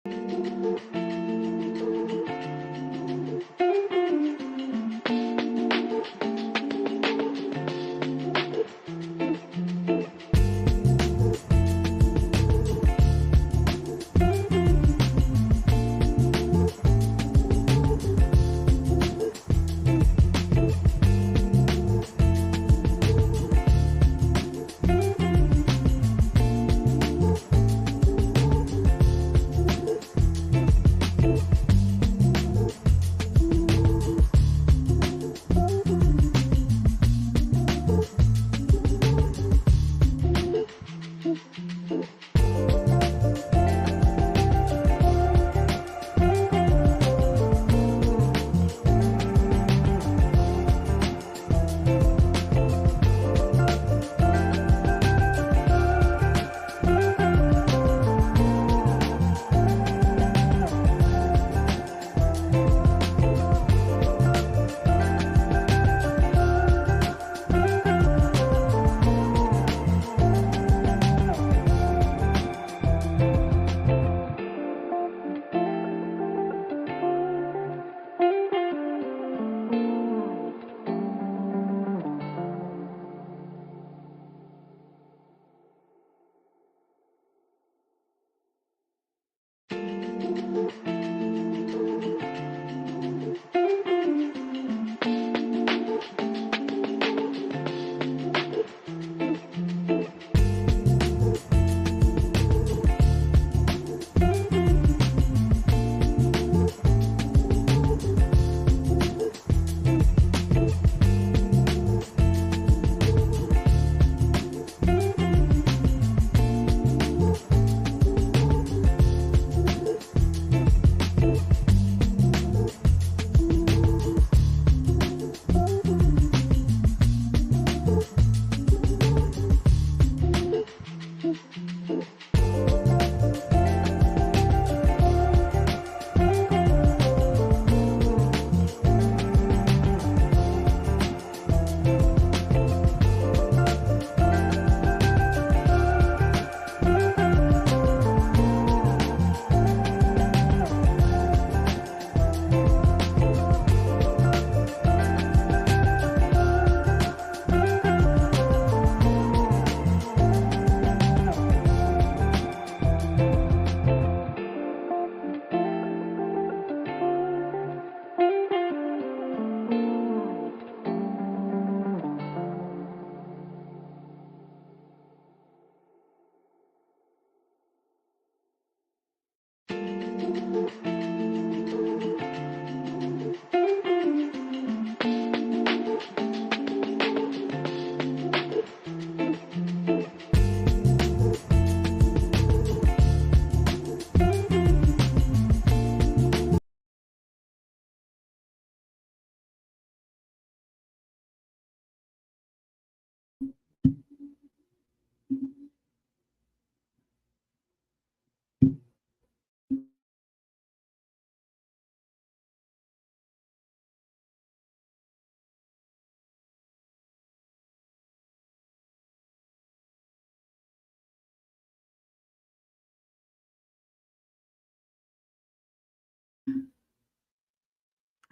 I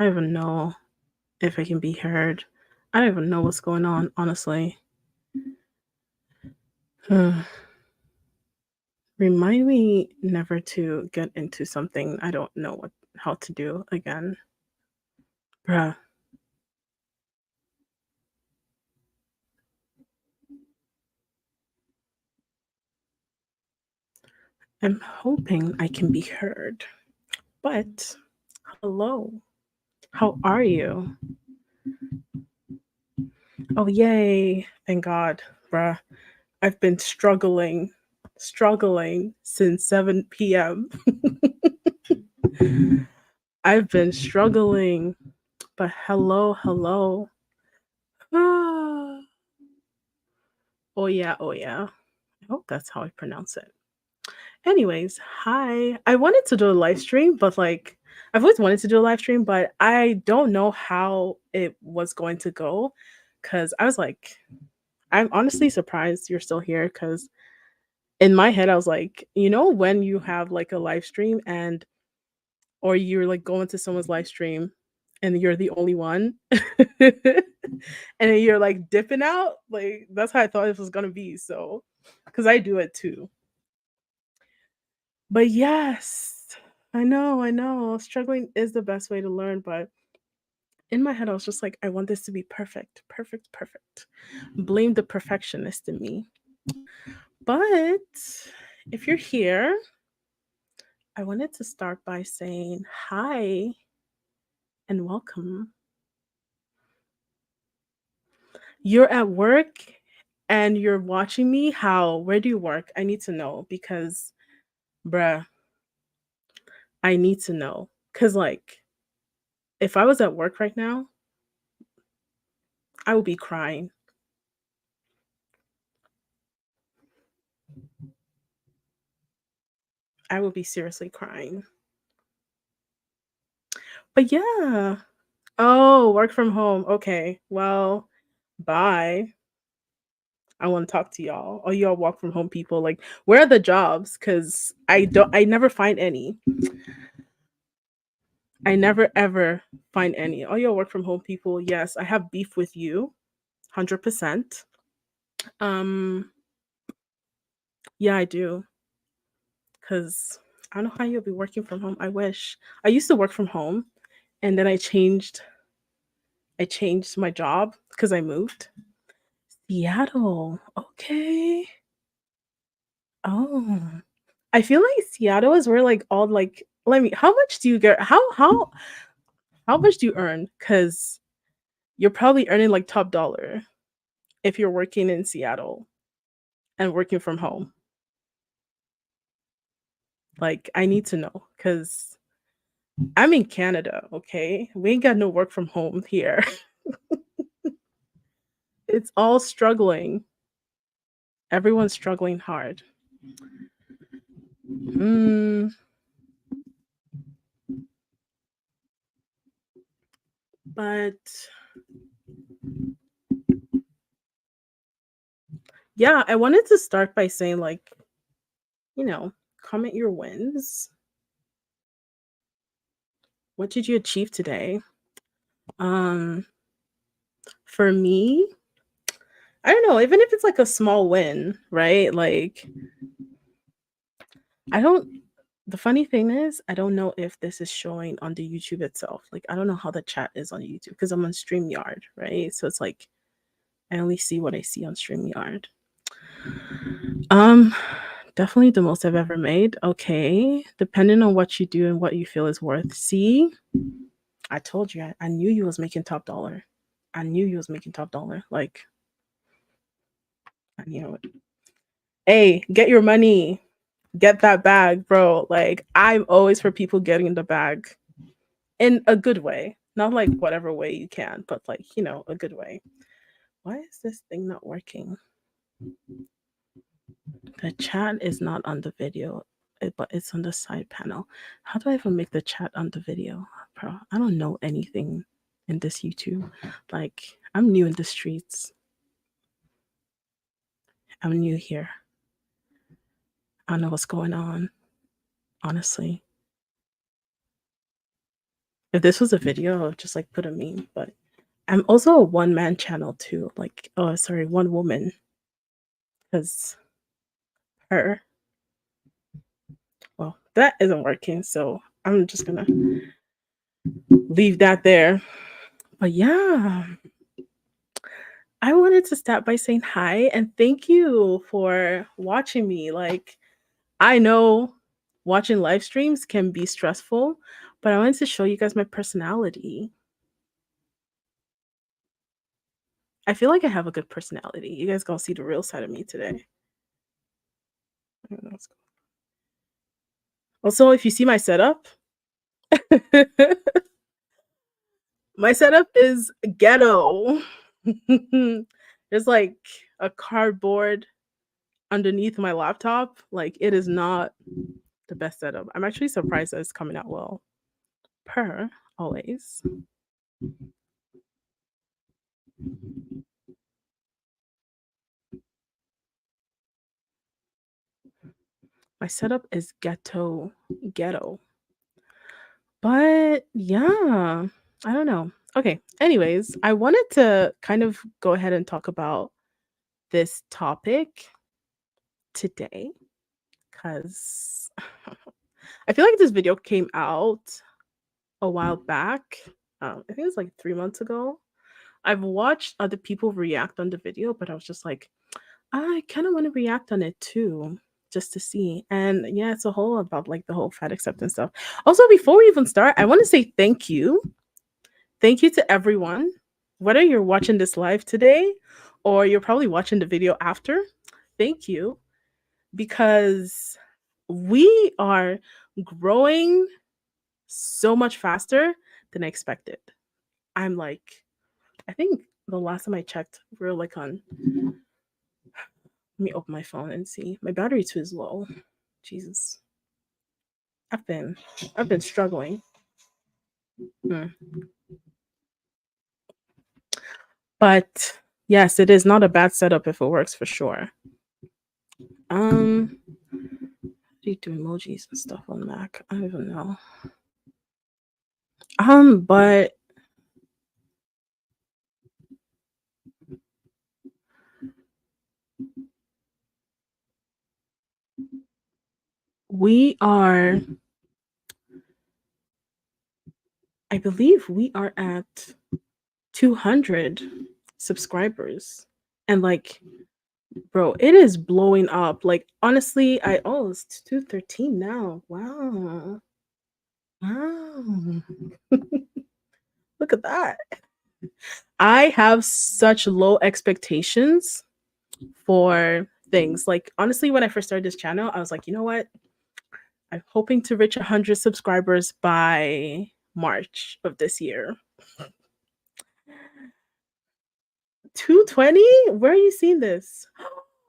don't even know if I can be heard. I don't even know what's going on, honestly. Remind me never to get into something I don't know how to do again. Bruh. I'm hoping I can be heard. But hello. How are you? Oh yay. Thank God, bruh. I've been struggling since 7 p.m. I've been struggling. But hello. Ah. Oh yeah, oh yeah. I hope that's how I pronounce it. Anyways, hi. I wanted to do a live stream, but like I've always wanted to do a live stream, but I don't know how it was going to go because I was like, I'm honestly surprised you're still here because In my head, I was like, you know, when you have like a live stream and or you're like going to someone's live stream and you're the only one and then you're like dipping out, like that's how I thought it was gonna be. So, because I do it too. But yes, I know. Struggling is the best way to learn, but in my head, I was just like, I want this to be perfect, perfect, perfect. Blame the perfectionist in me. But if you're here, I wanted to start by saying hi and welcome. You're at work and you're watching me. How? Where do you work? I need to know because, bruh, I need to know. Because, like, if I was at work right now, I would be crying. I would be seriously crying. But yeah. Oh, work from home. Okay. Well, bye. I want to talk to y'all. Oh, y'all work from home people. Like, where are the jobs? Because I never find any. I never ever find any. Oh, y'all work from home people. Yes, I have beef with you. 100%. Um, yeah, I do. Because I don't know how you'll be working from home. I wish. I used to work from home and then I changed my job because I moved. Seattle. Okay. Oh. I feel like Seattle is where like all like let me how much do you get how much do you earn? Because you're probably earning like top dollar if you're working in Seattle and working from home. Like I need to know because I'm in Canada, okay? We ain't got no work from home here. It's all struggling. Everyone's struggling hard. Mm, but yeah, I wanted to start by saying like, you know, comment your wins. What did you achieve today? Um, for me, I don't know, even if it's like a small win, right? Like, I don't, the funny thing is, I don't know if this is showing on the YouTube itself. Like, I don't know how the chat is on YouTube because I'm on StreamYard, right? So it's like, I only see what I see on StreamYard. Um, definitely the most I've ever made. Okay. Depending on what you do and what you feel is worth. See, I told you, I knew you was making top dollar. I knew you was making top dollar. Like, I knew it. Hey, get your money. Get that bag, bro. Like, I'm always for people getting the bag in a good way. Not like whatever way you can, but like, a good way. Why is this thing not working? The chat is not on the video, but it's on the side panel. How do I even make the chat on the video? Bro, I don't know anything in this YouTube. Like, I'm new in the streets. I'm new here. I don't know what's going on, honestly. If this was a video, I would just like put a meme, but I'm also a one man channel too. Like, oh, sorry, one woman, because her. Well, that isn't working, so I'm just gonna leave that there. But yeah, I wanted to start by saying hi and thank you for watching me. Like, I know watching live streams can be stressful, but I wanted to show you guys my personality. I feel like I have a good personality. You guys gonna see the real side of me today. Also, if you see my setup, my setup is ghetto. There's like a cardboard underneath my laptop. Like it is not the best setup. I'm actually surprised that it's coming out well. Per always. setup is ghetto. But yeah, I don't know. Okay, anyways, I wanted to kind of go ahead and talk about this topic today because I feel like this video came out a while back. I think it was like 3 months ago. I've watched other people react on the video, but I was just like, I kind of want to react on it too, just to see. And yeah, it's a whole about like the whole fat acceptance stuff. Also, before we even start, I want to say thank you. Thank you to everyone. Whether you're watching this live today or you're probably watching the video after, thank you because we are growing so much faster than I expected. I'm like, I think the last time I checked, we are like on. Let me open my phone and see. My battery too is low. Jesus, I've been struggling. Hmm. But yes, it is not a bad setup if it works for sure. How do you do emojis and stuff on Mac? I don't even know. But we are, I believe we are at 200 subscribers. And like, bro, it is blowing up. Like, honestly, it's 213 now. Wow. Wow. Look at that. I have such low expectations for things. Like, honestly, when I first started this channel, I was like, you know what? I'm hoping to reach 100 subscribers by March of this year. 220? Where are you seeing this?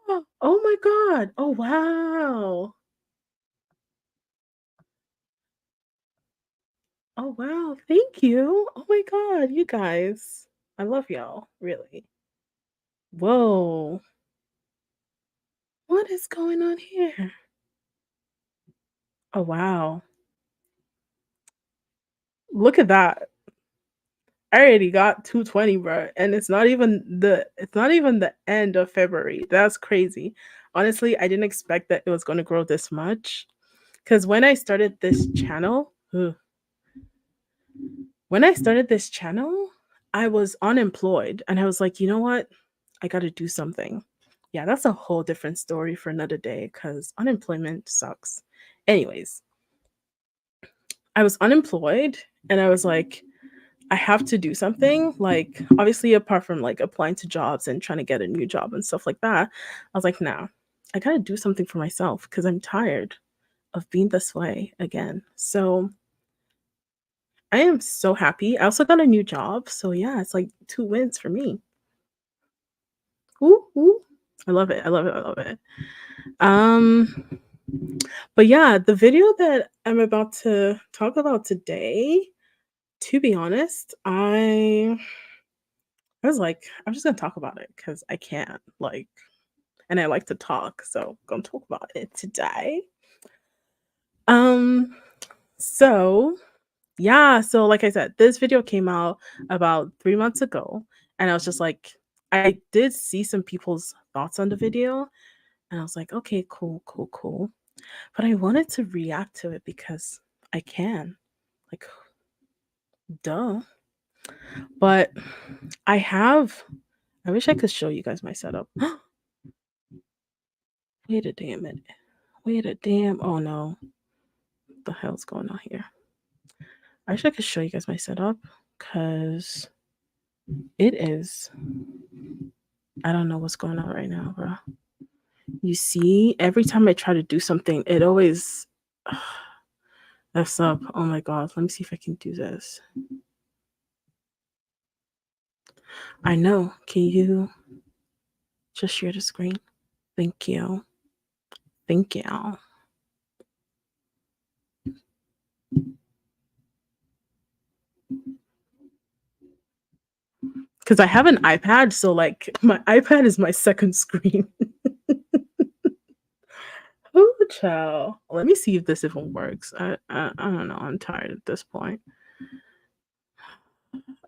Oh my God. Oh, wow. Oh, wow. Thank you. Oh my God. You guys. I love y'all. Really. Whoa. What is going on here? Oh, wow. Look at that. I already got 220, bro, and it's not even the end of February. That's crazy. Honestly, I didn't expect that it was going to grow this much. Because when I started this channel, I was unemployed, and I was like, you know what? I got to do something. Yeah, that's a whole different story for another day. Because unemployment sucks. Anyways, I was unemployed, and I was like, I have to do something. Like, obviously, apart from like applying to jobs and trying to get a new job and stuff like that, I was like, nah, I gotta do something for myself because I'm tired of being this way again. So I am so happy. I also got a new job. So yeah, it's like 2 wins for me. Ooh, ooh. I love it. I love it. I love it. Um, but yeah, the video that I'm about to talk about today, to be honest, I was like, I'm just gonna talk about it because I can't, like, and I like to talk, so I'm gonna talk about it today. Um, so yeah, so like I said, this video came out about 3 months ago, and I was just like, I did see some people's thoughts on the video, and I was like, okay, cool, cool, cool. But I wanted to react to it because I can, like, duh. But I wish I could show you guys my setup. Wait a damn minute. Wait a damn. Oh no. What the hell's going on here? I wish I could show you guys my setup because it is. I don't know what's going on right now, bro. You see, every time I try to do something, it always mess up. Oh my god. Let me see if I can do this. I know. Can you just share the screen? Thank you. Thank you. Because I have an iPad, so like my iPad is my second screen. Oh child. Let me see if this even works. I don't know. I'm tired at this point.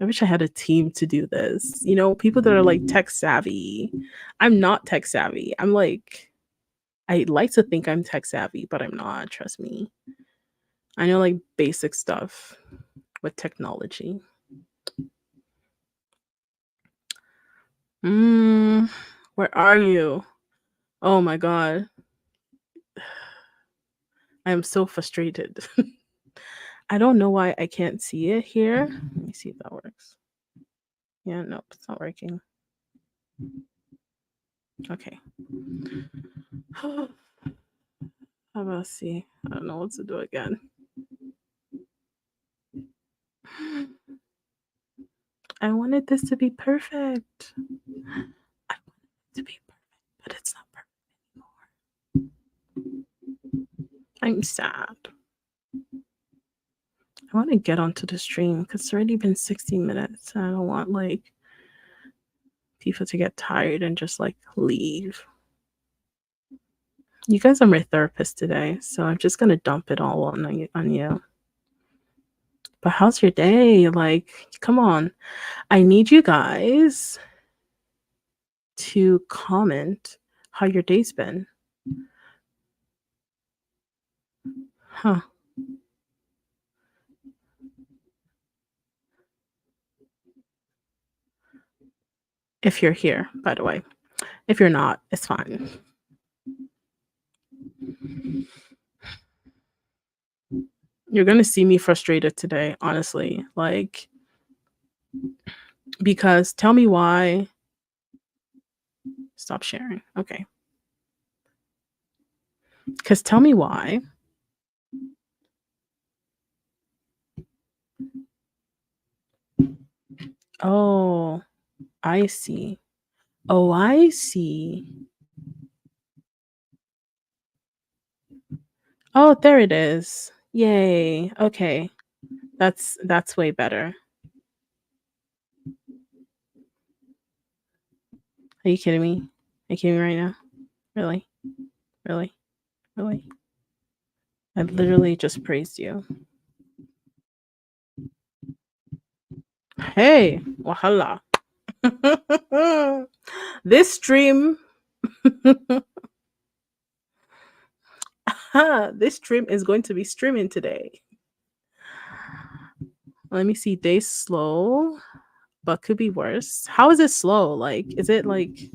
I wish I had a team to do this. You know, people that are like tech savvy. I'm not tech savvy. I like to think I'm tech savvy, but I'm not. Trust me. I know like basic stuff with technology. Where are you? Oh my god. I am so frustrated. I don't know why I can't see it here. Let me see if that works. Yeah, nope, it's not working. Okay. How about see? I don't know what to do again. I wanted this to be perfect. I want it to be perfect, but it's not perfect anymore. I'm sad. I want to get onto the stream because it's already been 60 minutes. I don't want like people to get tired and just like leave. You guys are my therapist today, so I'm just gonna dump it all on you. But how's your day? Like, come on. I need you guys to comment how your day's been. Huh. If you're here, by the way. If you're not, it's fine. You're gonna see me frustrated today, honestly. Like, because tell me why. Stop sharing. Okay. Because tell me why. Oh, I see. Oh, I see. Oh, there it is. Yay. Okay. That's way better. Are you kidding me? Are you kidding me right now? Really? Really? Really? I literally just praised you. Hey, wahala. This stream this stream is going to be streaming today. Let me see. Day slow, but could be worse. How is it slow? Like, is it with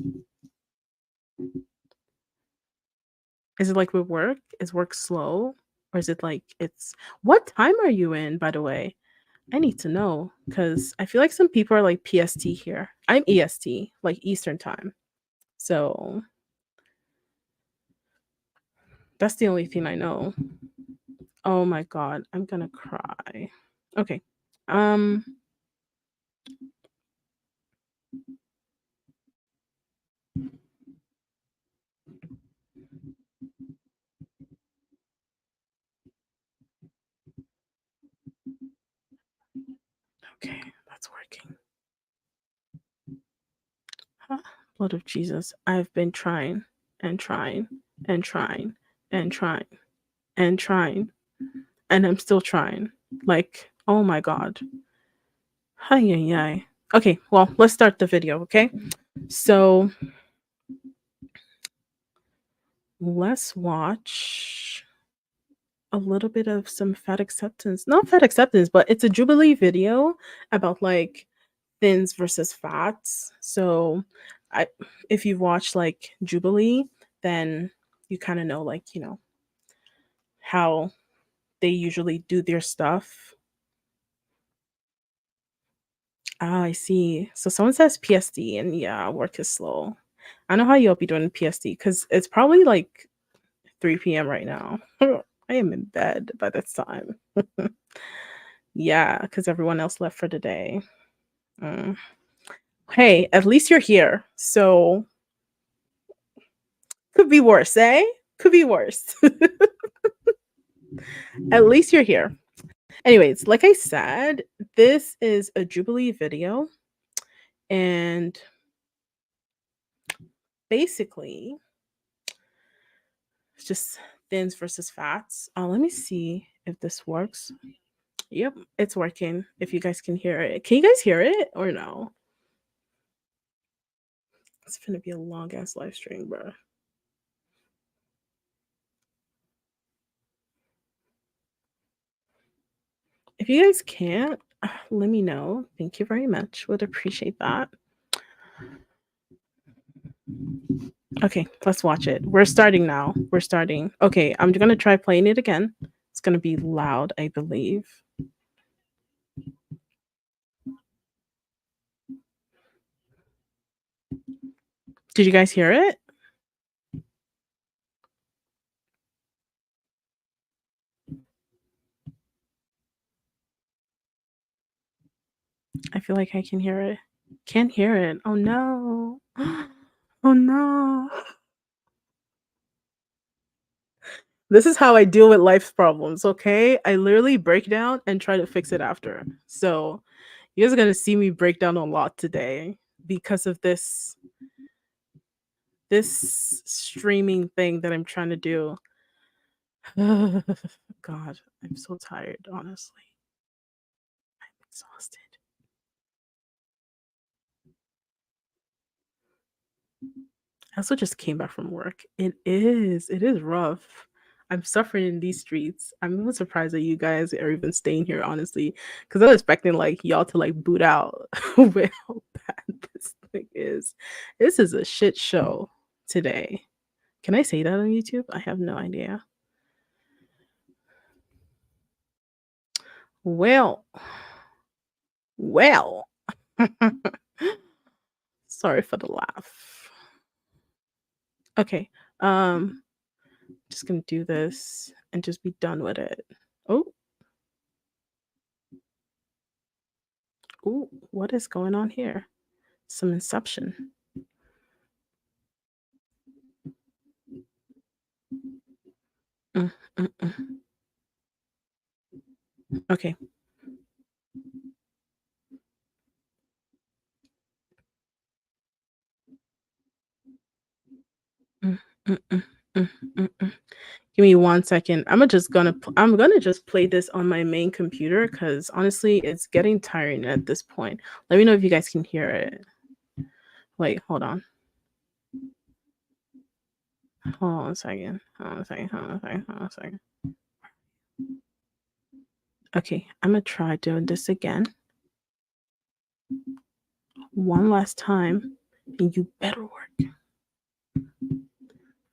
work? Is work slow? Or is it like it's what time are you in, by the way? I need to know because I feel like some people are like PST here. I'm EST, like Eastern time. So that's the only thing I know. Oh my god, I'm gonna cry. Okay. Um okay, that's working. Huh? Blood of Jesus. I've been trying and trying and trying and trying and trying and I'm still trying. Like, oh my god. Hi yi. Okay, well, let's start the video, okay? So let's watch a little bit of some fat acceptance. Not fat acceptance, but it's a Jubilee video about like thins versus fats. So I if you've watched like Jubilee, then you kind of know like, how they usually do their stuff. Ah, I see. So someone says PSD and yeah, work is slow. I know how you'll be doing PSD because it's probably like 3 p.m. right now. I am in bed by this time. Yeah, because everyone else left for the day. Mm. Hey, at least you're here. So could be worse, eh? Could be worse. At least you're here. Anyways, like I said, this is a Jubilee video. And basically, it's just thins versus fats. Let me see if this works. Yep, it's working. If you guys can hear it. Can you guys hear it or no? It's gonna be a long ass live stream, bro. If you guys can't, let me know. Thank you very much. Would appreciate that. Okay, let's watch it. We're starting now. We're starting. Okay, I'm gonna try playing it again. It's gonna be loud, I believe. Did you guys hear it? I feel like I can hear it. Can't hear it. Oh no. Oh no. This is how I deal with life's problems, okay? I literally break down and try to fix it after. So, you guys are going to see me break down a lot today because of this streaming thing that I'm trying to do. God, I'm so tired, honestly. I'm exhausted. I also just came back from work. It is rough. I'm suffering in these streets. I'm even surprised that you guys are even staying here, honestly, because I was expecting like y'all to like boot out with how bad this thing is. This is a shit show today. Can I say that on YouTube? I have no idea. Well, well. Sorry for the laugh. Okay. Just gonna do this and just be done with it. Oh, ooh, what is going on here? Some inception. Mm, mm, mm. Okay. Mm, mm, mm, mm, mm, mm. Give me 1 second. I'm gonna just play this on my main computer because honestly, it's getting tiring at this point. Let me know if you guys can hear it. Wait, hold on. Hold on a second. Hold on a second. Hold on a second. Hold on a second. Okay, I'm gonna try doing this again. One last time, and you better work.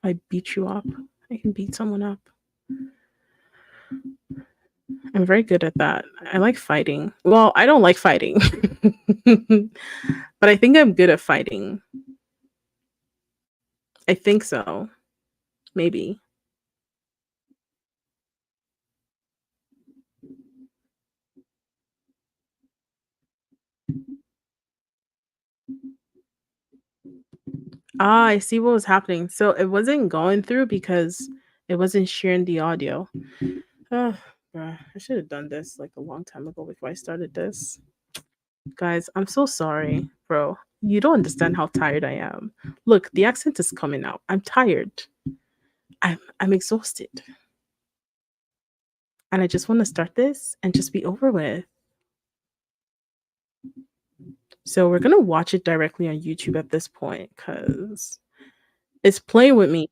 I beat you up. I can beat someone up. I'm very good at that. I like fighting. Well, I don't like fighting, but I think I'm good at fighting. I think so. Maybe. Ah, I see what was happening. So it wasn't going through because it wasn't sharing the audio. Oh, bruh, I should have done this like a long time ago before I started this. Guys, I'm so sorry, bro. You don't understand how tired I am. Look, the accent is coming out. I'm tired. I'm exhausted. And I just want to start this and just be over with. So we're gonna watch it directly on YouTube at this point because it's playing with me.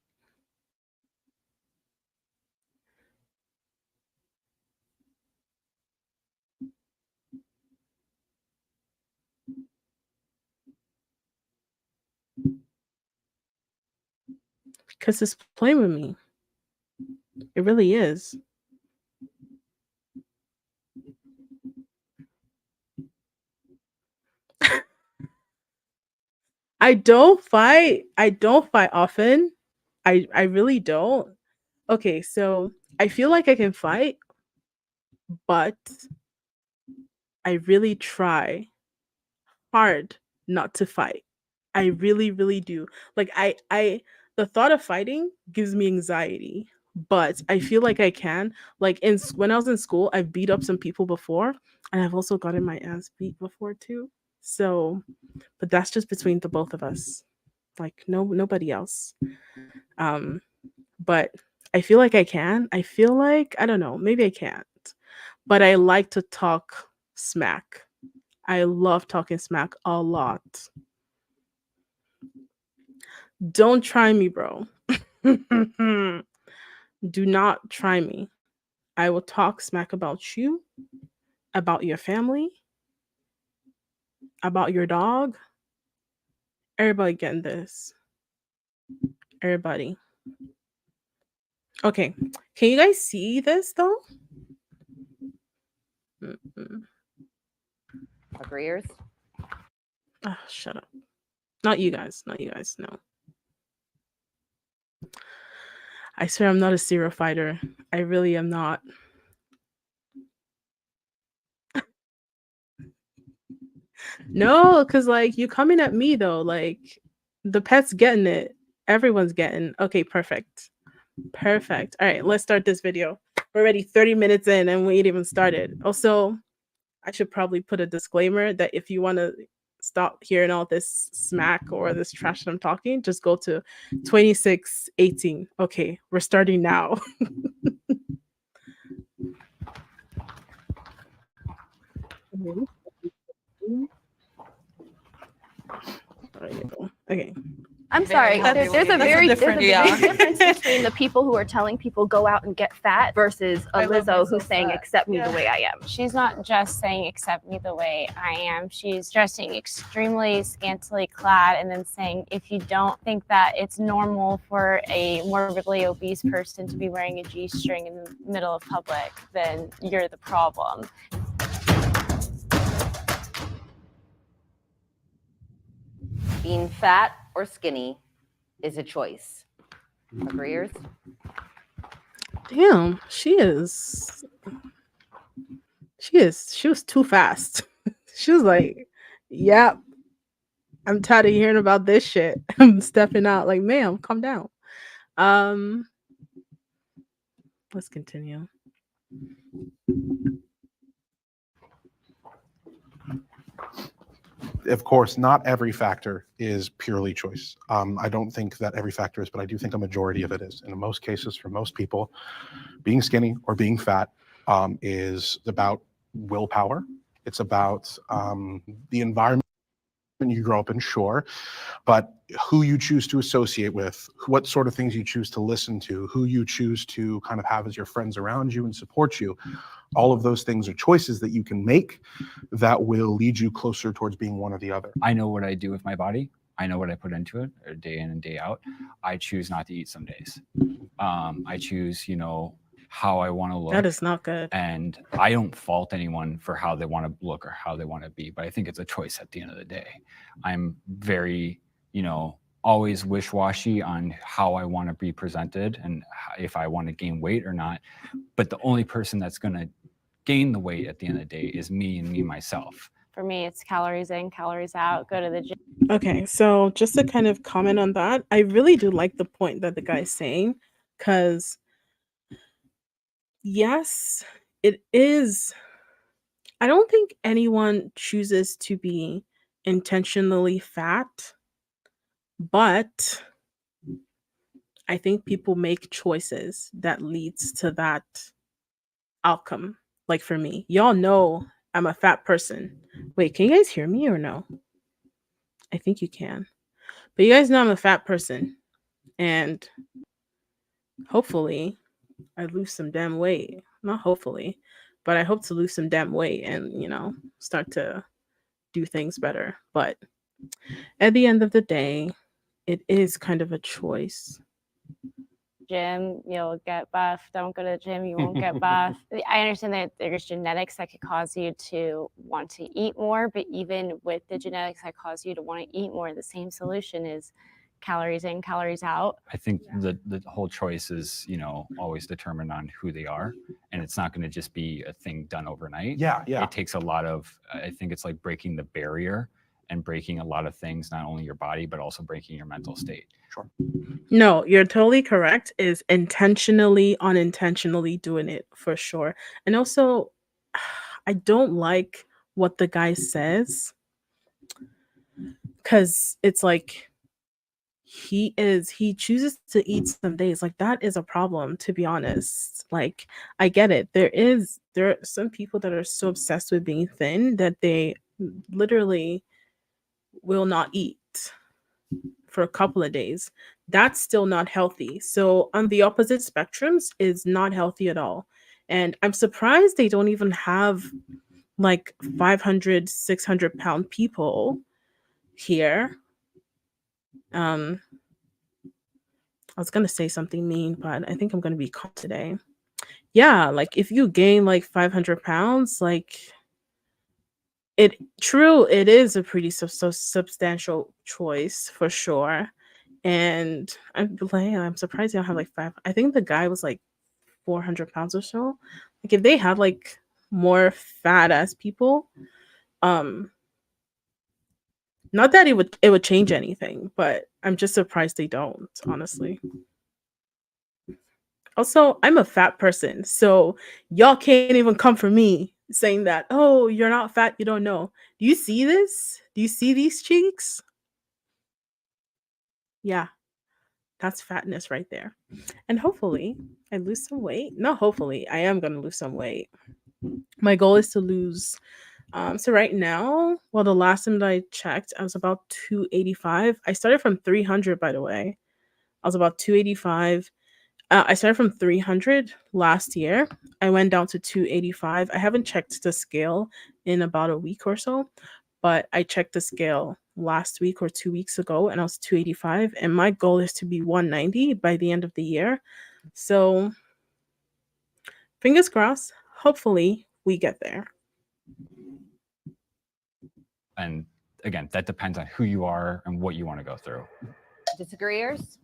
Because it's playing with me. It really is. I don't fight often. I really don't. Okay, so I feel like I can fight, but I really try hard not to fight. I really, really do. Like the thought of fighting gives me anxiety, but I feel like I can. Like when I was in school, I've beat up some people before, and I've also gotten my ass beat before too. So, but that's just between the both of us. Like nobody else. Um, but I feel like I can. I feel like I don't know, maybe I can't. But I like to talk smack. I love talking smack a lot. Don't try me, bro. Do not try me. I will talk smack about you, about your family, about your dog. Everybody getting this. Everybody. Okay. Can you guys see this though? Agreeers? Oh, shut up. Not you guys. Not you guys. No. I swear I'm not a serial fighter. I really am not. No, because like you coming at me though. Like the pet's getting it. Everyone's getting. Okay, perfect. Perfect. All right, let's start this video. We're already 30 minutes in and we ain't even started. Also, I should probably put a disclaimer that if you want to stop hearing all this smack or this trash that I'm talking, just go to 2618. Okay, we're starting now. Okay. I'm sorry. There's a big difference. difference between the people who are telling people go out and get fat versus a Lizzo who's saying accept me the way I am. She's not just saying accept me the way I am. She's dressing extremely scantily clad and then saying if you don't think that it's normal for a morbidly obese person to be wearing a G-string in the middle of public, then you're the problem. Being fat or skinny is a choice. Agreeers? Damn, she is. She was too fast. She was like, yep, I'm tired of hearing about this shit. I'm stepping out. Like, ma'am, calm down. Let's continue. Of course, not every factor is purely choice. I don't think that every factor is, but I do think a majority of it is. And in most cases, for most people, being skinny or being fat is about willpower. It's about the environment you grow up in, sure, but who you choose to associate with, what sort of things you choose to listen to, who you choose to kind of have as your friends around you and support you. All of those things are choices that you can make that will lead you closer towards being one or the other. I know what I do with my body. I know what I put into it day in and day out. I choose not to eat some days. I choose, how I want to look. That is not good. And I don't fault anyone for how they want to look or how they want to be, but I think it's a choice at the end of the day. I'm very, always wish-washy on how I want to be presented and if I want to gain weight or not. But the only person that's going to gain the weight at the end of the day is me and me myself. For me, it's calories in, calories out, go to the gym. Okay, so just to kind of comment on that, I really do like the point that the guy's saying, because yes, it is. I don't think anyone chooses to be intentionally fat, but I think people make choices that leads to that outcome. Like for me, y'all know I'm a fat person. Wait, can you guys hear me or no? I think you can. But you guys know I'm a fat person. And hopefully I lose some damn weight. Not hopefully, but I hope to lose some damn weight and, start to do things better. But at the end of the day, it is kind of a choice. Gym, you'll get buff. Don't go to the gym, you won't get buff. I understand that there's genetics that could cause you to want to eat more, but even with the genetics that cause you to want to eat more, the same solution is calories in, calories out. I think the whole choice is, always determined on who they are. And it's not going to just be a thing done overnight. Yeah. It takes a lot of, I think it's like breaking the barrier and breaking a lot of things, not only your body, but also breaking your mental state. Sure. No, you're totally correct. Is intentionally, unintentionally doing it for sure. And also, I don't like what the guy says, because it's like, he chooses to eat some days. Like, that is a problem, to be honest. Like, I get it. There are some people that are so obsessed with being thin that they literally will not eat for a couple of days. That's still not healthy. So on the opposite spectrums is not healthy at all. And I'm surprised they don't even have like 500, 600 pound people here. I was gonna say something mean, but I think I'm gonna be calm today. Yeah, like if you gain like 500 pounds, like it is a pretty substantial choice for sure. And I'm surprised they don't have like five. I think the guy was like 400 pounds or so. Like if they had like more fat ass people, um, not that it would change anything, but I'm just surprised they don't, honestly. Also, I'm a fat person, so y'all can't even come for me saying that, oh, you're not fat, you don't know. Do you see this? Do you see these cheeks? Yeah, that's fatness right there. And hopefully I lose some weight. Not hopefully, I am gonna lose some weight. My goal is to lose so right now, well, the last time that I checked, I was about 285. I started from 300, by the way. I was about 285. I started from 300 last year. I went down to 285. I haven't checked the scale in about a week or so, but I checked the scale last week or 2 weeks ago and I was 285. And my goal is to be 190 by the end of the year. So fingers crossed, hopefully we get there. And again, that depends on who you are and what you want to go through. Disagreeers?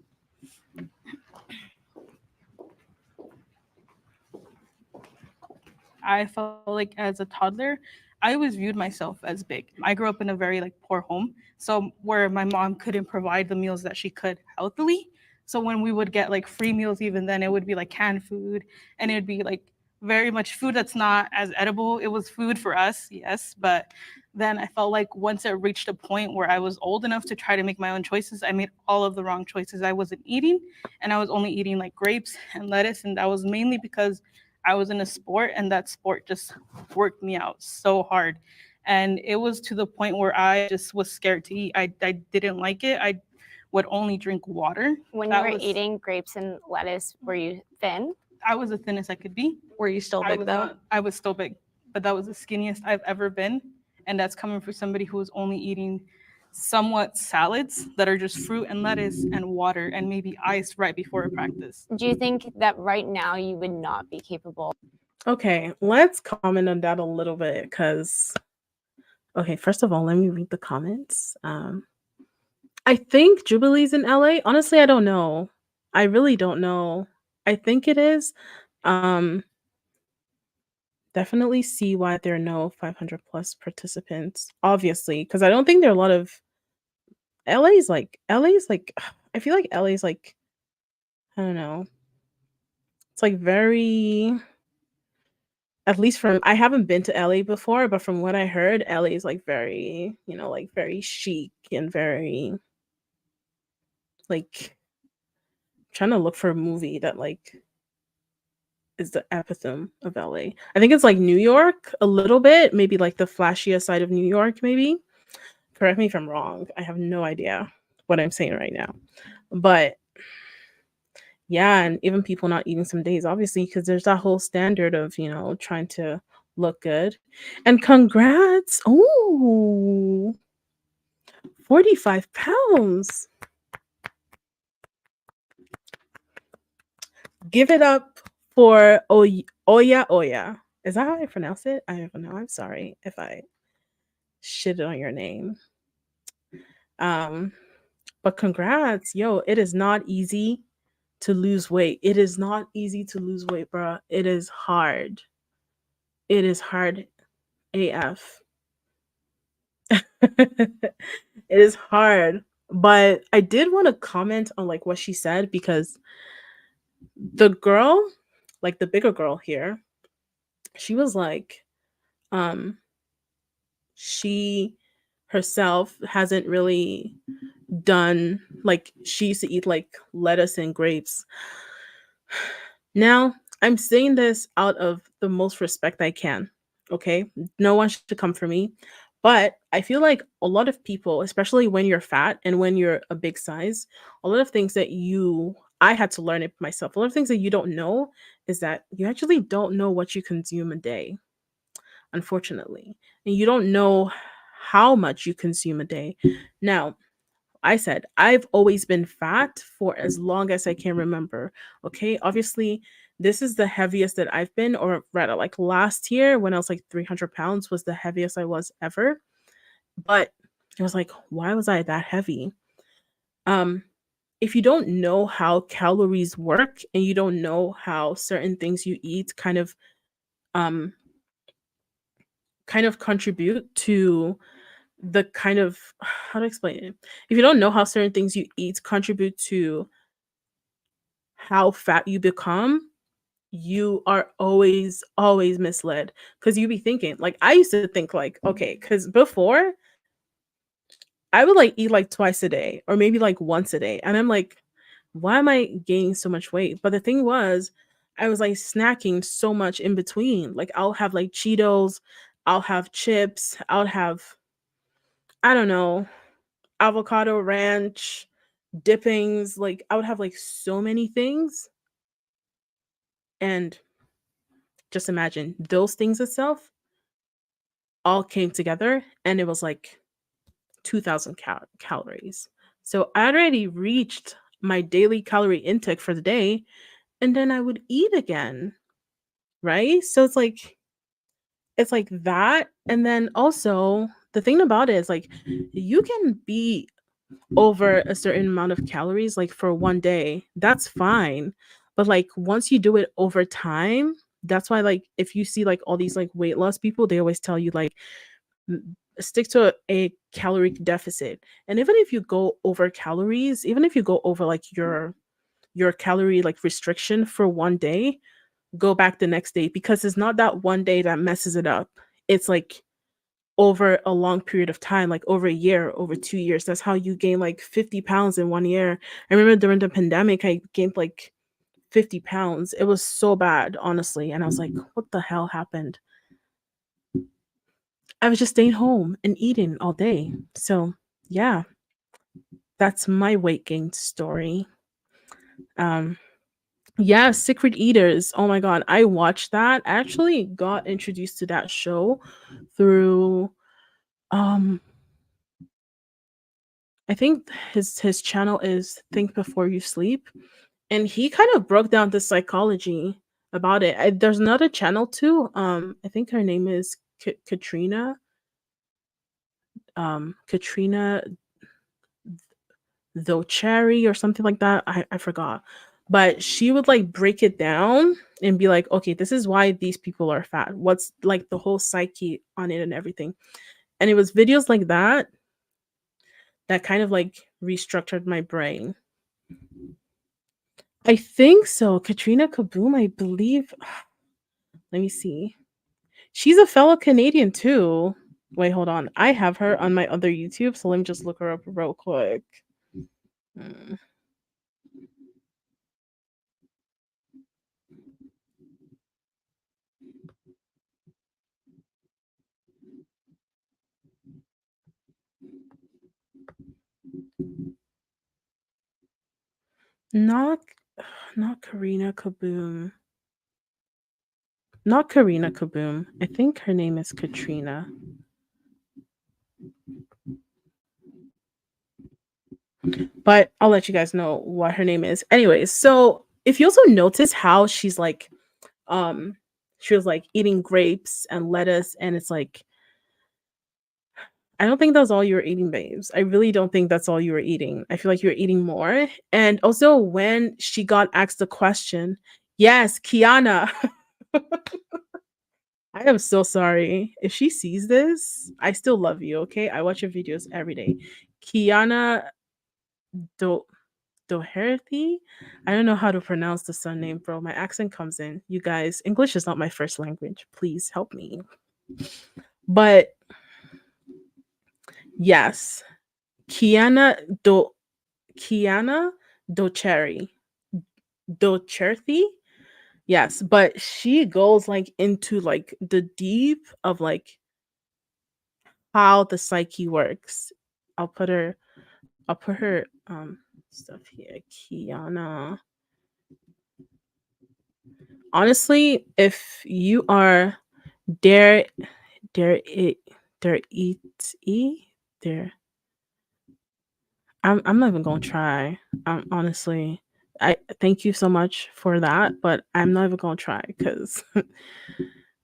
I felt like as a toddler, I always viewed myself as big. I grew up in a very like poor home, so where my mom couldn't provide the meals that she could healthily. So when we would get like free meals, even then it would be like canned food, and it would be like very much food that's not as edible. It was food for us, yes, but then I felt like once it reached a point where I was old enough to try to make my own choices, I made all of the wrong choices. I wasn't eating, and I was only eating like grapes and lettuce, and that was mainly because I was in a sport and that sport just worked me out so hard. And it was to the point where I just was scared to eat. I didn't like it. I would only drink water. When That you were was- eating grapes and lettuce, were you thin? I was the thinnest I could be. Were you still big though? I was still big, but that was the skinniest I've ever been. And that's coming from somebody who was only eating somewhat salads that are just fruit and lettuce and water and maybe ice right before a practice. Do you think that right now you would not be capable? Okay, let's comment on that a little bit because, okay, first of all, let me read the comments. I think Jubilee's in LA. Honestly, I don't know. I really don't know. I think it is. Definitely see why there are no 500 plus participants, obviously, because I don't think there are a lot of LA's like I feel like LA's like, I don't know. It's like very, at least from, I haven't been to LA before, but from what I heard, LA is like very, like very chic and very like trying to look for a movie that like is the epitome of LA. I think it's like New York a little bit, maybe like the flashier side of New York, maybe. Correct me if I'm wrong. I have no idea what I'm saying right now. But yeah, and even people not eating some days, obviously, because there's that whole standard of, trying to look good. And congrats. Oh, 45 pounds. Give it up for Oya. Is that how I pronounce it? I don't know. I'm sorry if I shitted on your name. But congrats. Yo, it is not easy to lose weight. It is not easy to lose weight, bro. It is hard. It is hard AF. It is hard. But I did want to comment on like what she said because the girl, like the bigger girl here, she was like, she herself hasn't really done Like she used to eat like lettuce and grapes. Now, I'm saying this out of the most respect I can. Okay? No one should come for me. But I feel like a lot of people, especially when you're fat and when you're a big size, a lot of things that I had to learn it myself. A lot of things that you don't know is that you actually don't know what you consume a day, unfortunately. And you don't know how much you consume a day. Now, I said, I've always been fat for as long as I can remember. Okay. Obviously, this is the heaviest that I've been, or rather, like last year when I was like 300 pounds was the heaviest I was ever. But it was like, why was I that heavy? Um, if you don't know how calories work and you don't know how certain things you eat um kind of contribute to the kind of how to explain it. If you don't know how certain things you eat contribute to how fat you become, you are always misled because you be thinking like I used to think like okay, because before I would like eat like twice a day or maybe like once a day, and I'm like, why am I gaining so much weight? But the thing was, I was like snacking so much in between. Like I'll have like Cheetos, I'll have chips, I'll have, I don't know, avocado ranch dippings. Like I would have like so many things, and just imagine those things itself all came together and it was like 2000 calories. So I already reached my daily calorie intake for the day, and then I would eat again, right? So it's like that. And then also the thing about it is like you can be over a certain amount of calories like for one day. That's fine. But like once you do it over time, that's why like if you see like all these like weight loss people, they always tell you like stick to a caloric deficit. And even if you go over calories, even if you go over like your calorie like restriction for one day, go back the next day because it's not that one day that messes it up. It's like over a long period of time, like over a year, over 2 years. That's how you gain like 50 pounds in one year. I remember during the pandemic, I gained like 50 pounds. It was so bad, honestly. And I was like, what the hell happened? I was just staying home and eating all day. So, yeah, that's my weight gain story. Um, yeah, Secret Eaters. Oh my god, I watched that. I actually got introduced to that show through um I think his channel is Think Before You Sleep, and he kind of broke down the psychology about it. There's another channel too. I think her name is Katrina. Katrina though cherry or something like that. I forgot. But she would like break it down and be like, okay, this is why these people are fat. What's like the whole psyche on it and everything. And it was videos like that that kind of like restructured my brain. I think so. Katrina Kaboom, I believe. Let me see. She's a fellow Canadian too. Wait, hold on. I have her on my other YouTube, so let me just look her up real quick. Hmm. Not not Karina Kaboom. Not Karina Kaboom. I think her name is Katrina. But I'll let you guys know what her name is. Anyways, so if you also notice how she's like she was like eating grapes and lettuce, and it's like I don't think that's all you were eating, babes. I really don't think that's all you were eating. I feel like you were eating more. And also when she got asked the question, yes, Kiana. I am so sorry. If she sees this, I still love you, okay? I watch your videos every day. Kiana Do Doherty? I don't know how to pronounce the surname, bro. My accent comes in. You guys, English is not my first language. Please help me. But yes, Kiana Do Kiana Docherty. Yes, but she goes like into like the deep of like how the psyche works. I'll put her stuff here. Kiana. Honestly, if you are there there I'm not even gonna try. Honestly, I thank you so much for that, but I'm not even gonna try because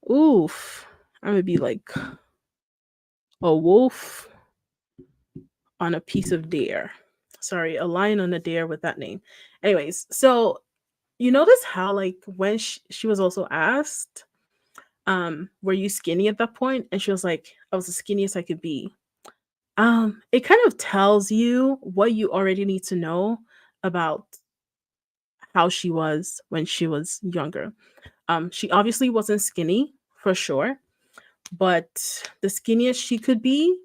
oof, I'm gonna be like a wolf on a piece of deer. Sorry, a lion on a deer with that name. Anyways, so you notice how like when she was also asked, were you skinny at that point? And she was like, I was the skinniest I could be. It kind of tells you what you already need to know about how she was when she was younger. She obviously wasn't skinny for sure, but the skinniest she could be,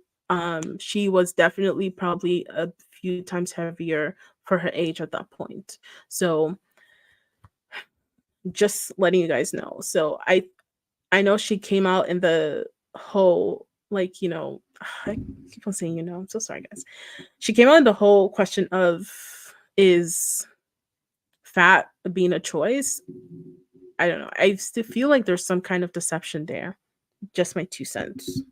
she was definitely probably a few times heavier for her age at that point. So just letting you guys know. So I know she came out in the whole like, I keep on saying, I'm so sorry guys. She came out in the whole question of is fat being a choice? I don't know. I still feel like there's some kind of deception there. Just my 2 cents.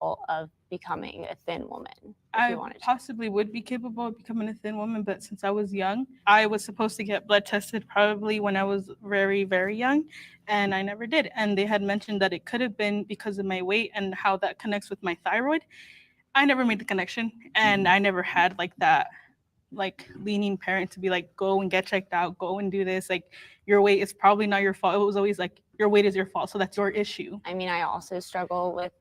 Of becoming a thin woman. If I you wanted to. possibly would be capable of becoming a thin woman, but since I was young, I was supposed to get blood tested probably when I was very, very young, and I never did. And they had mentioned that it could have been because of my weight and how that connects with my thyroid. I never made the connection, and I never had like that like leaning parent to be like, go and get checked out, go and do this. Like your weight is probably not your fault. It was always like your weight is your fault, so that's your issue. I mean, I also struggle with,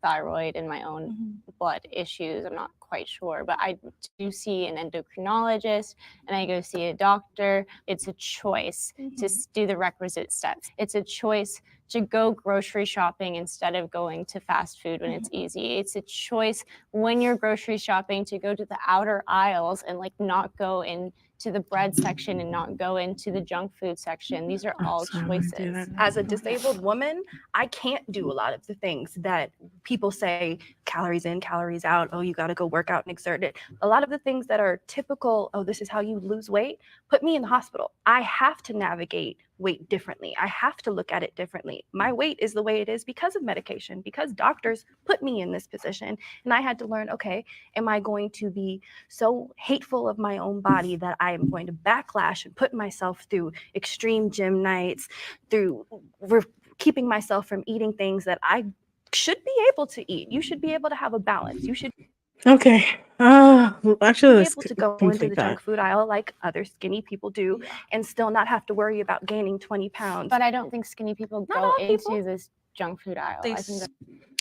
thyroid and my own blood issues. I'm not quite sure, but I do see an endocrinologist and I go see a doctor. It's a choice to do the requisite steps. It's a choice to go grocery shopping instead of going to fast food when it's easy. It's a choice when you're grocery shopping to go to the outer aisles and like not go into the bread section and not go into the junk food section. These are all choices. As a disabled woman, I can't do a lot of the things that people say, calories in, calories out. Oh, you got to go work out and exert it. A lot of the things that are typical, oh, this is how you lose weight, put me in the hospital. I have to navigate weight differently. I have to look at it differently. My weight is the way it is because of medication, because doctors put me in this position. And I had to learn, okay, am I going to be so hateful of my own body that I am going to backlash and put myself through extreme gym nights, through keeping myself from eating things that I should be able to eat? You should be able to have a balance. You should Okay. Actually, be let's able to go into complete the that. junk food aisle like other skinny people do and still not have to worry about gaining 20 pounds. But I don't think skinny people Not go all into people. this junk food aisle. I think that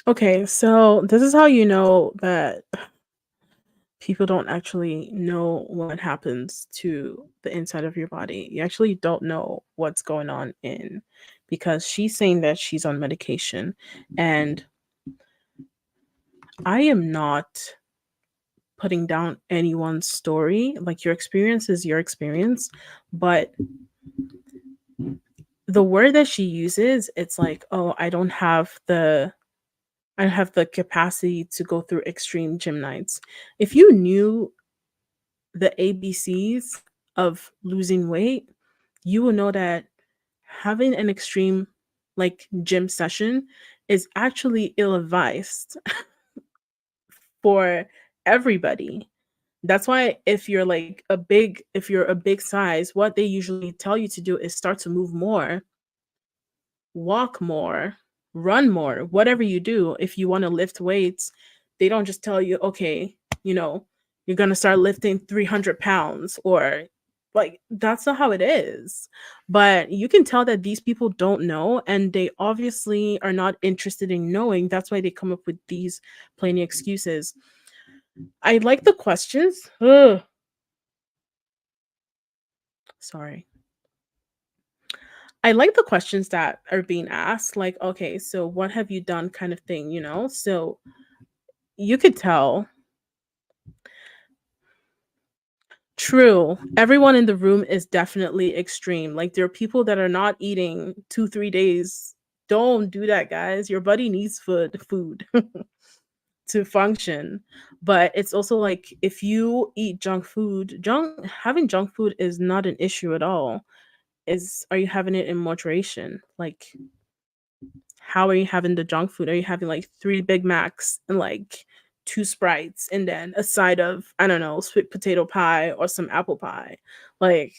Okay, so this is how you know that people don't actually know what happens to the inside of your body. You actually don't know what's going on because she's saying that she's on medication, and I am not putting down anyone's story. Like your experience is your experience, but the word that she uses, it's like, oh, I don't have the capacity to go through extreme gym nights. If you knew the ABCs of losing weight, you will know that having an extreme like gym session is actually ill advised for everybody. That's why if you're a big size, what they usually tell you to do is start to move more, walk more, run more, whatever you do. If you want to lift weights, they don't just tell you, okay, you're going to start lifting 300 pounds or like that's not how it is. But you can tell that these people don't know and they obviously are not interested in knowing. That's why they come up with these plain excuses. I like the questions. Ugh. Sorry. I like the questions that are being asked, like, okay, so what have you done kind of thing. So you could tell True. Everyone in the room is definitely extreme. Like there are people that are not eating 2-3 days. Don't do that, guys. Your body needs food to function. But it's also like if you eat having junk food is not an issue at all. Is Are you having it in moderation? Like how are you having the junk food? Are you having like 3 Big Macs and like 2 Sprites and then a side of, I don't know, sweet potato pie or some apple pie? Like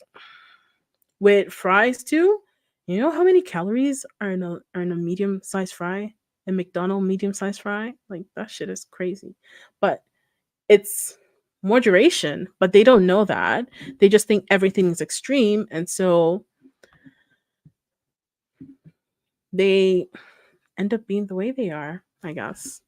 with fries too? You know how many calories are in a medium-sized fry? A McDonald's medium-sized fry? Like that shit is crazy. But it's moderation, but they don't know that. They just think everything is extreme, and so they end up being the way they are, I guess.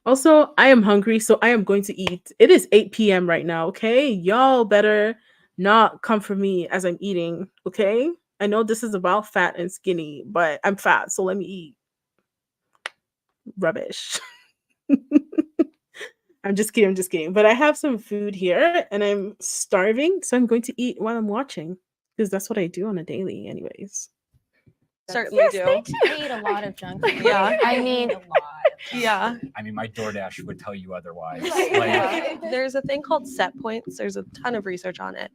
Also, I am hungry, so I am going to eat. It is 8 p.m. right now, okay? Y'all better not come for me as I'm eating, okay? I know this is about fat and skinny, but I'm fat, so let me eat. Rubbish. I'm just kidding, I'm just kidding. But I have some food here and I'm starving, so I'm going to eat while I'm watching because that's what I do on a daily, anyways. Certainly Yes, do. they do. I eat a lot of junk food. Yeah. I mean, Yeah. I mean, my DoorDash would tell you otherwise. Like, there's a thing called set points. There's a ton of research on it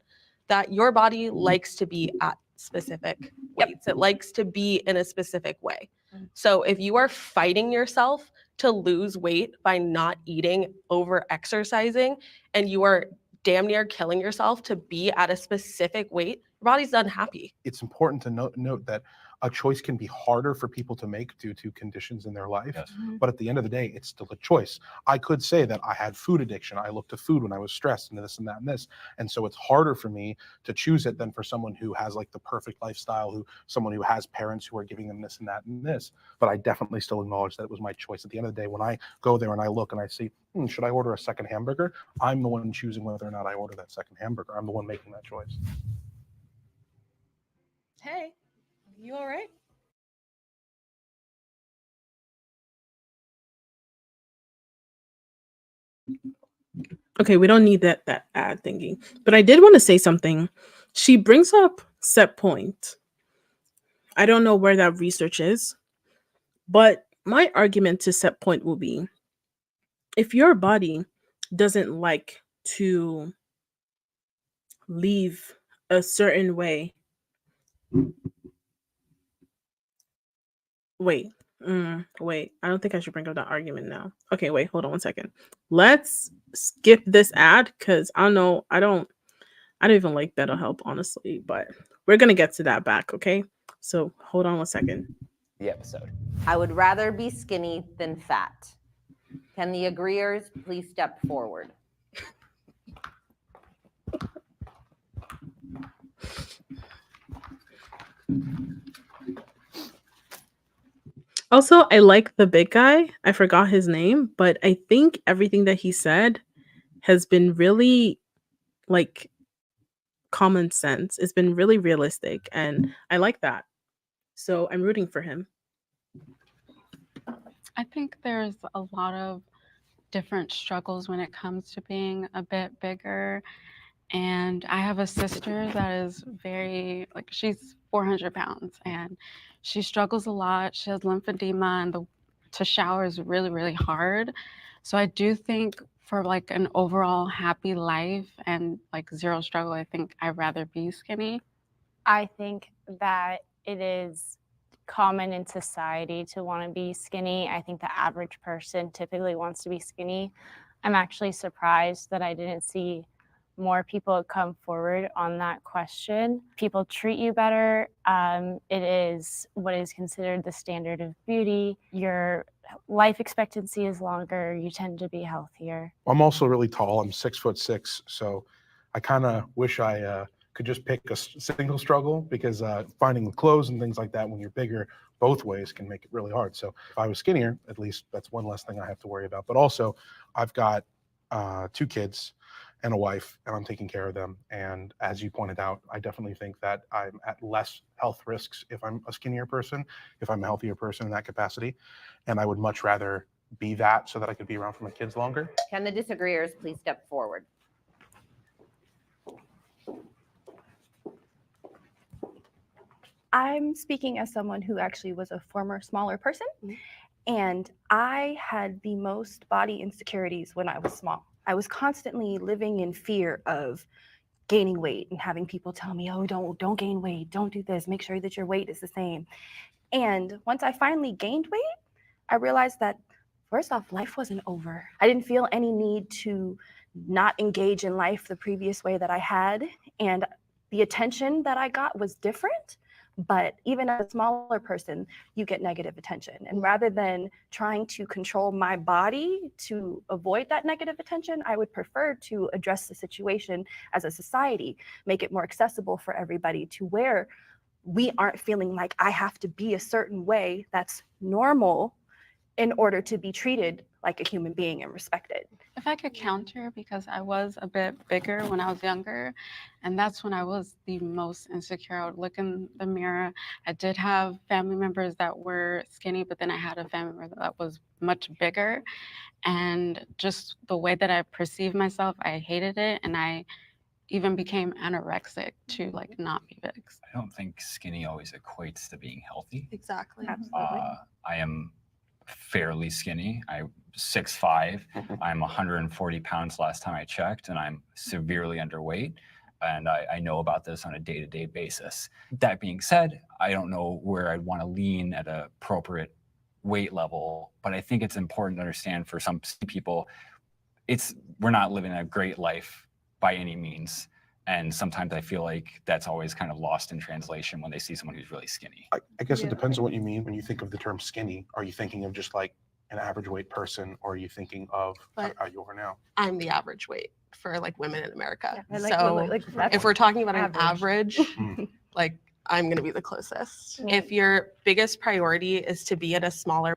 that your body likes to be at specific weights. It likes to be in a specific way. So if you are fighting yourself to lose weight by not eating, over exercising, and you are damn near killing yourself to be at a specific weight, your body's unhappy. It's important to note that a choice can be harder for people to make due to conditions in their life. Yes. But at the end of the day, it's still a choice. I could say that I had food addiction. I looked to food when I was stressed and this and that and this. And so it's harder for me to choose it than for someone who has like the perfect lifestyle, someone who has parents who are giving them this and that and this. But I definitely still acknowledge that it was my choice. At the end of the day, when I go there and I look and I see, should I order a second hamburger? I'm the one choosing whether or not I order that second hamburger. I'm the one making that choice. Hey, you all right? Okay, we don't need that ad thingy. But I did want to say something. She brings up set point. I don't know where that research is, but my argument to set point will be if your body doesn't like to leave a certain way. Wait. Wait. I don't think I should bring up that argument now. Okay, wait, hold on one second. Let's skip this ad because I don't even like BetterHelp, honestly, but we're gonna get to that back, okay? So hold on one second. The episode. I would rather be skinny than fat. Can the agreeers please step forward? Also, I like the big guy. I forgot his name, but I think everything that he said has been really like common sense. It's been really realistic, and I like that. So I'm rooting for him. I think there's a lot of different struggles when it comes to being a bit bigger. And I have a sister that is she's 400 pounds and she struggles a lot. She has lymphedema and to shower is really, really hard. So I do think for like an overall happy life and like zero struggle, I think I'd rather be skinny. I think that it is common in society to want to be skinny. I think the average person typically wants to be skinny. I'm actually surprised that I didn't see more people come forward on that question. People treat you better. It is what is considered the standard of beauty. Your life expectancy is longer. You tend to be healthier. I'm also really tall. I'm 6'6", so I kind of wish I could just pick a single struggle because finding clothes and things like that when you're bigger both ways can make it really hard. So if I was skinnier, at least that's one less thing I have to worry about. But also, I've got 2 kids and a wife, and I'm taking care of them. And as you pointed out, I definitely think that I'm at less health risks if I'm a skinnier person, if I'm a healthier person in that capacity. And I would much rather be that so that I could be around for my kids longer. Can the disagreeers please step forward? I'm speaking as someone who actually was a former smaller person, and I had the most body insecurities when I was small. I was constantly living in fear of gaining weight and having people tell me, "Oh, don't gain weight, don't do this, make sure that your weight is the same." And once I finally gained weight, I realized that first off, life wasn't over. I didn't feel any need to not engage in life the previous way that I had, and the attention that I got was different. But even as a smaller person, you get negative attention. And rather than trying to control my body to avoid that negative attention, I would prefer to address the situation as a society, make it more accessible for everybody to where we aren't feeling like I have to be a certain way that's normal in order to be treated like a human being and respected. If I could counter, because I was a bit bigger when I was younger, and that's when I was the most insecure. I would look in the mirror. I did have family members that were skinny, but then I had a family member that was much bigger. And just the way that I perceived myself, I hated it. And I even became anorexic to like not be big. I don't think skinny always equates to being healthy. Exactly. I am fairly skinny. I'm 6'5". I'm 140 pounds last time I checked, and I'm severely underweight. And I know about this on a day-to-day basis. That being said, I don't know where I'd want to lean at an appropriate weight level, but I think it's important to understand for some people, we're not living a great life by any means. And sometimes I feel like that's always kind of lost in translation when they see someone who's really skinny. I guess it depends on what you mean when you think of the term skinny. Are you thinking of just like an average weight person, or are you thinking of how you are now? I'm the average weight for like women in America. Yeah, So that's if we're talking about an average. average, like I'm going to be the closest. If your biggest priority is to be at a smaller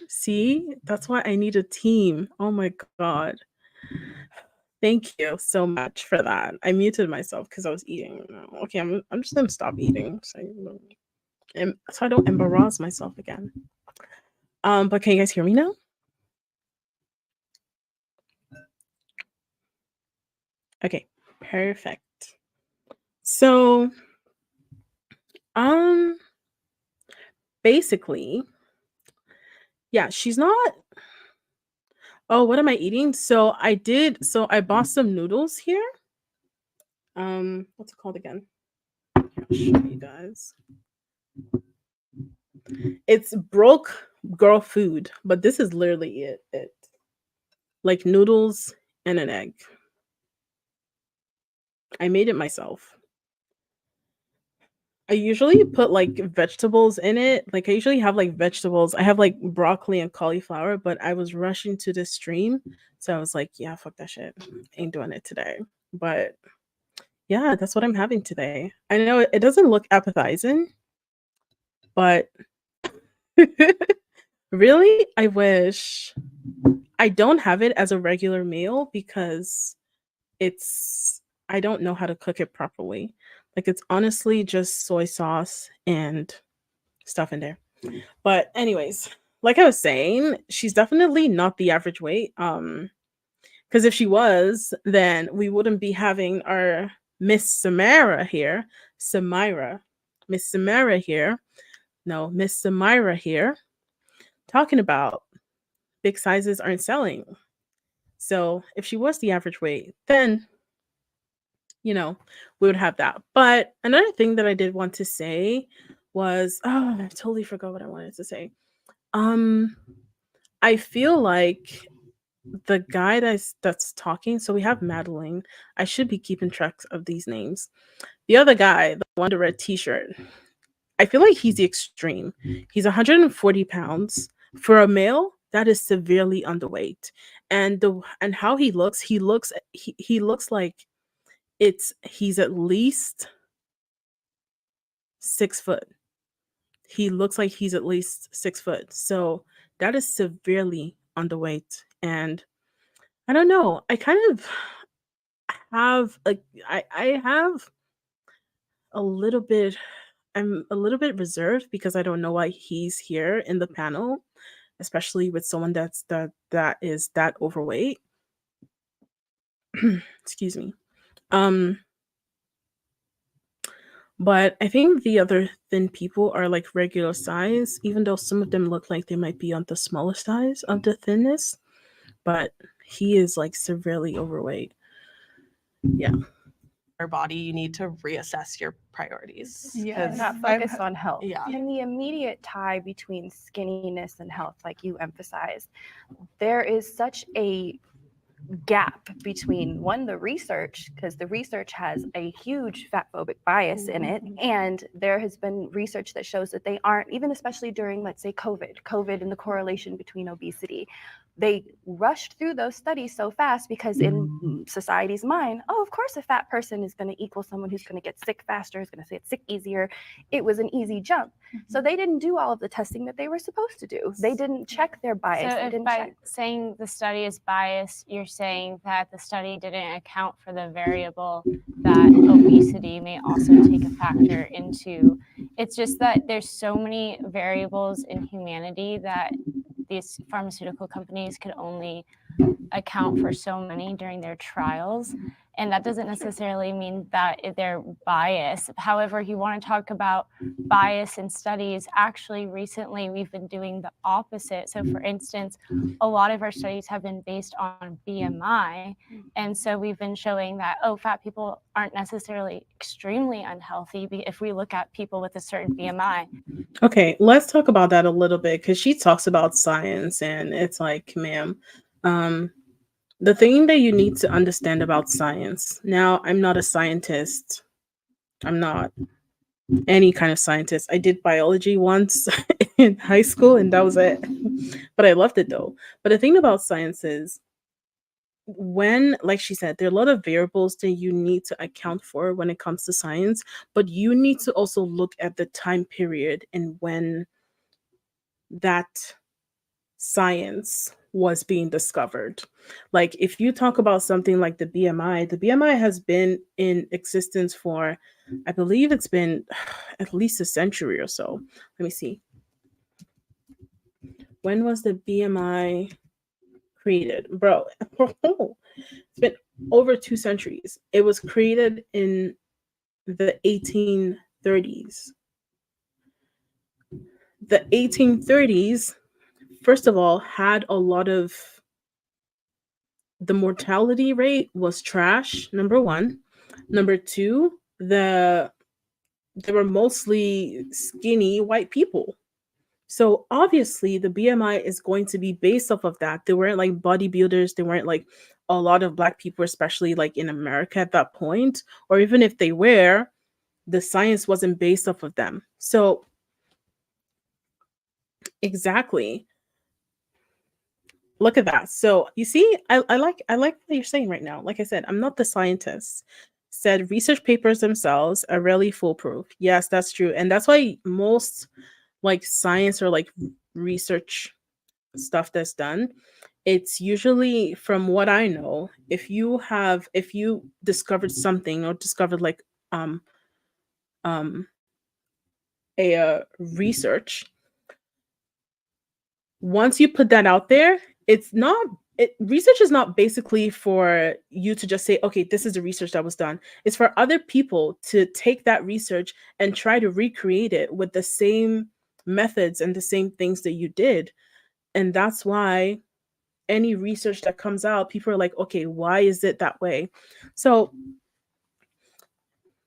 See, that's why I need a team. Oh my God. Thank you so much for that. I muted myself because I was eating. Okay, I'm just gonna stop eating so I don't embarrass myself again. But can you guys hear me now? Okay, perfect. So, basically, yeah, she's not. Oh, what am I eating? So I bought some noodles here. What's it called again? I'll show you guys. It's broke girl food, but this is literally it. Like noodles and an egg. I made it myself. I usually put like vegetables in it. Like I usually have like vegetables. I have like broccoli and cauliflower, but I was rushing to this stream. So I was like, yeah, fuck that shit. Ain't doing it today. But yeah, that's what I'm having today. I know it doesn't look appetizing, but really, I wish. I don't have it as a regular meal because I don't know how to cook it properly. Like it's honestly just soy sauce and stuff in there. But anyways, like I was saying, she's definitely not the average weight. Because if she was, then we wouldn't be having our Miss Samara here. Miss Samara here. No, Miss Samira here. Talking about big sizes aren't selling. So if she was the average weight, then we would have that. But another thing that I did want to say was, I totally forgot what I wanted to say. I feel like the guy that's talking, so we have Madeline. I should be keeping track of these names. The other guy, the one with the red t-shirt, I feel like he's the extreme. He's 140 pounds. For a male, that is severely underweight. And how he looks, he looks like he's at least 6 foot. He looks like he's at least 6 foot. So that is severely underweight. And I don't know. I kind of have I have a little bit I'm a little bit reserved because I don't know why he's here in the panel, especially with someone that is that overweight. Excuse me. Um but I think the other thin people are like regular size, even though some of them look like they might be on the smaller size of the thinness, but he is like severely overweight. Yeah. Your body, you need to reassess your priorities. Yes. 'cause Not I've- focused on health. Yeah. And the immediate tie between skinniness and health, like you emphasized, there is such a gap between the research, because the research has a huge fat phobic bias in it, and there has been research that shows that they aren't, even especially during, let's say, COVID and the correlation between obesity. They rushed through those studies so fast because in society's mind, oh, of course a fat person is going to equal someone who's going to get sick faster, is going to get sick easier. It was an easy jump. So they didn't do all of the testing that they were supposed to do. They didn't check their bias. So They if didn't by check. saying the study is biased, you're saying that the study didn't account for the variable that obesity may also take a factor into. It's just that there's so many variables in humanity that these pharmaceutical companies could only account for so many during their trials. And that doesn't necessarily mean that they're biased. However, you want to talk about bias in studies, actually recently we've been doing the opposite. So for instance, a lot of our studies have been based on BMI. And so we've been showing that, oh, fat people aren't necessarily extremely unhealthy if we look at people with a certain BMI. Okay, let's talk about that a little bit because she talks about science and it's like, ma'am, the thing that you need to understand about science. Now, I'm not a scientist. I'm not any kind of scientist. I did biology once in high school and that was it. But I loved it though. But the thing about science is when, like she said, there are a lot of variables that you need to account for when it comes to science, but you need to also look at the time period and when that science was being discovered. Like if you talk about something like the BMI has been in existence for, I believe it's been at least a century or so. Let me see. When was the BMI created? Bro, it's been over 2 centuries. It was created in the 1830s. The 1830s, first of all, had a lot of the mortality rate was trash, number one. Number two, they were mostly skinny white people. So obviously the BMI is going to be based off of that. They weren't like bodybuilders, they weren't like a lot of black people, especially like in America at that point, or even if they were, the science wasn't based off of them. So exactly. Look at that. So you see, I like what you're saying right now. Like I said, I'm not the scientist. Said research papers themselves are really foolproof. Yes, that's true. And that's why most like science or like research stuff that's done, it's usually, from what I know, if you discovered something or discovered like a research, once you put that out there, research is not basically for you to just say, okay, this is the research that was done. It's for other people to take that research and try to recreate it with the same methods and the same things that you did. And that's why any research that comes out, people are like, okay, why is it that way? So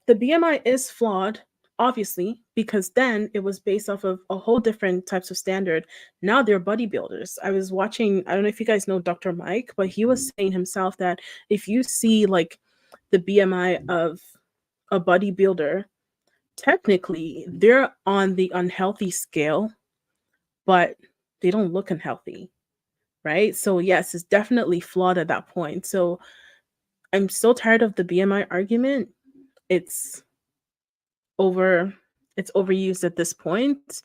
the BMI is flawed, obviously, because then it was based off of a whole different types of standard. Now they're bodybuilders. I was watching, I don't know if you guys know Dr. Mike, but he was saying himself that if you see like the BMI of a bodybuilder, technically they're on the unhealthy scale, but they don't look unhealthy. right? So yes, it's definitely flawed at that point. So I'm so tired of the BMI argument. It's over it's overused at this point.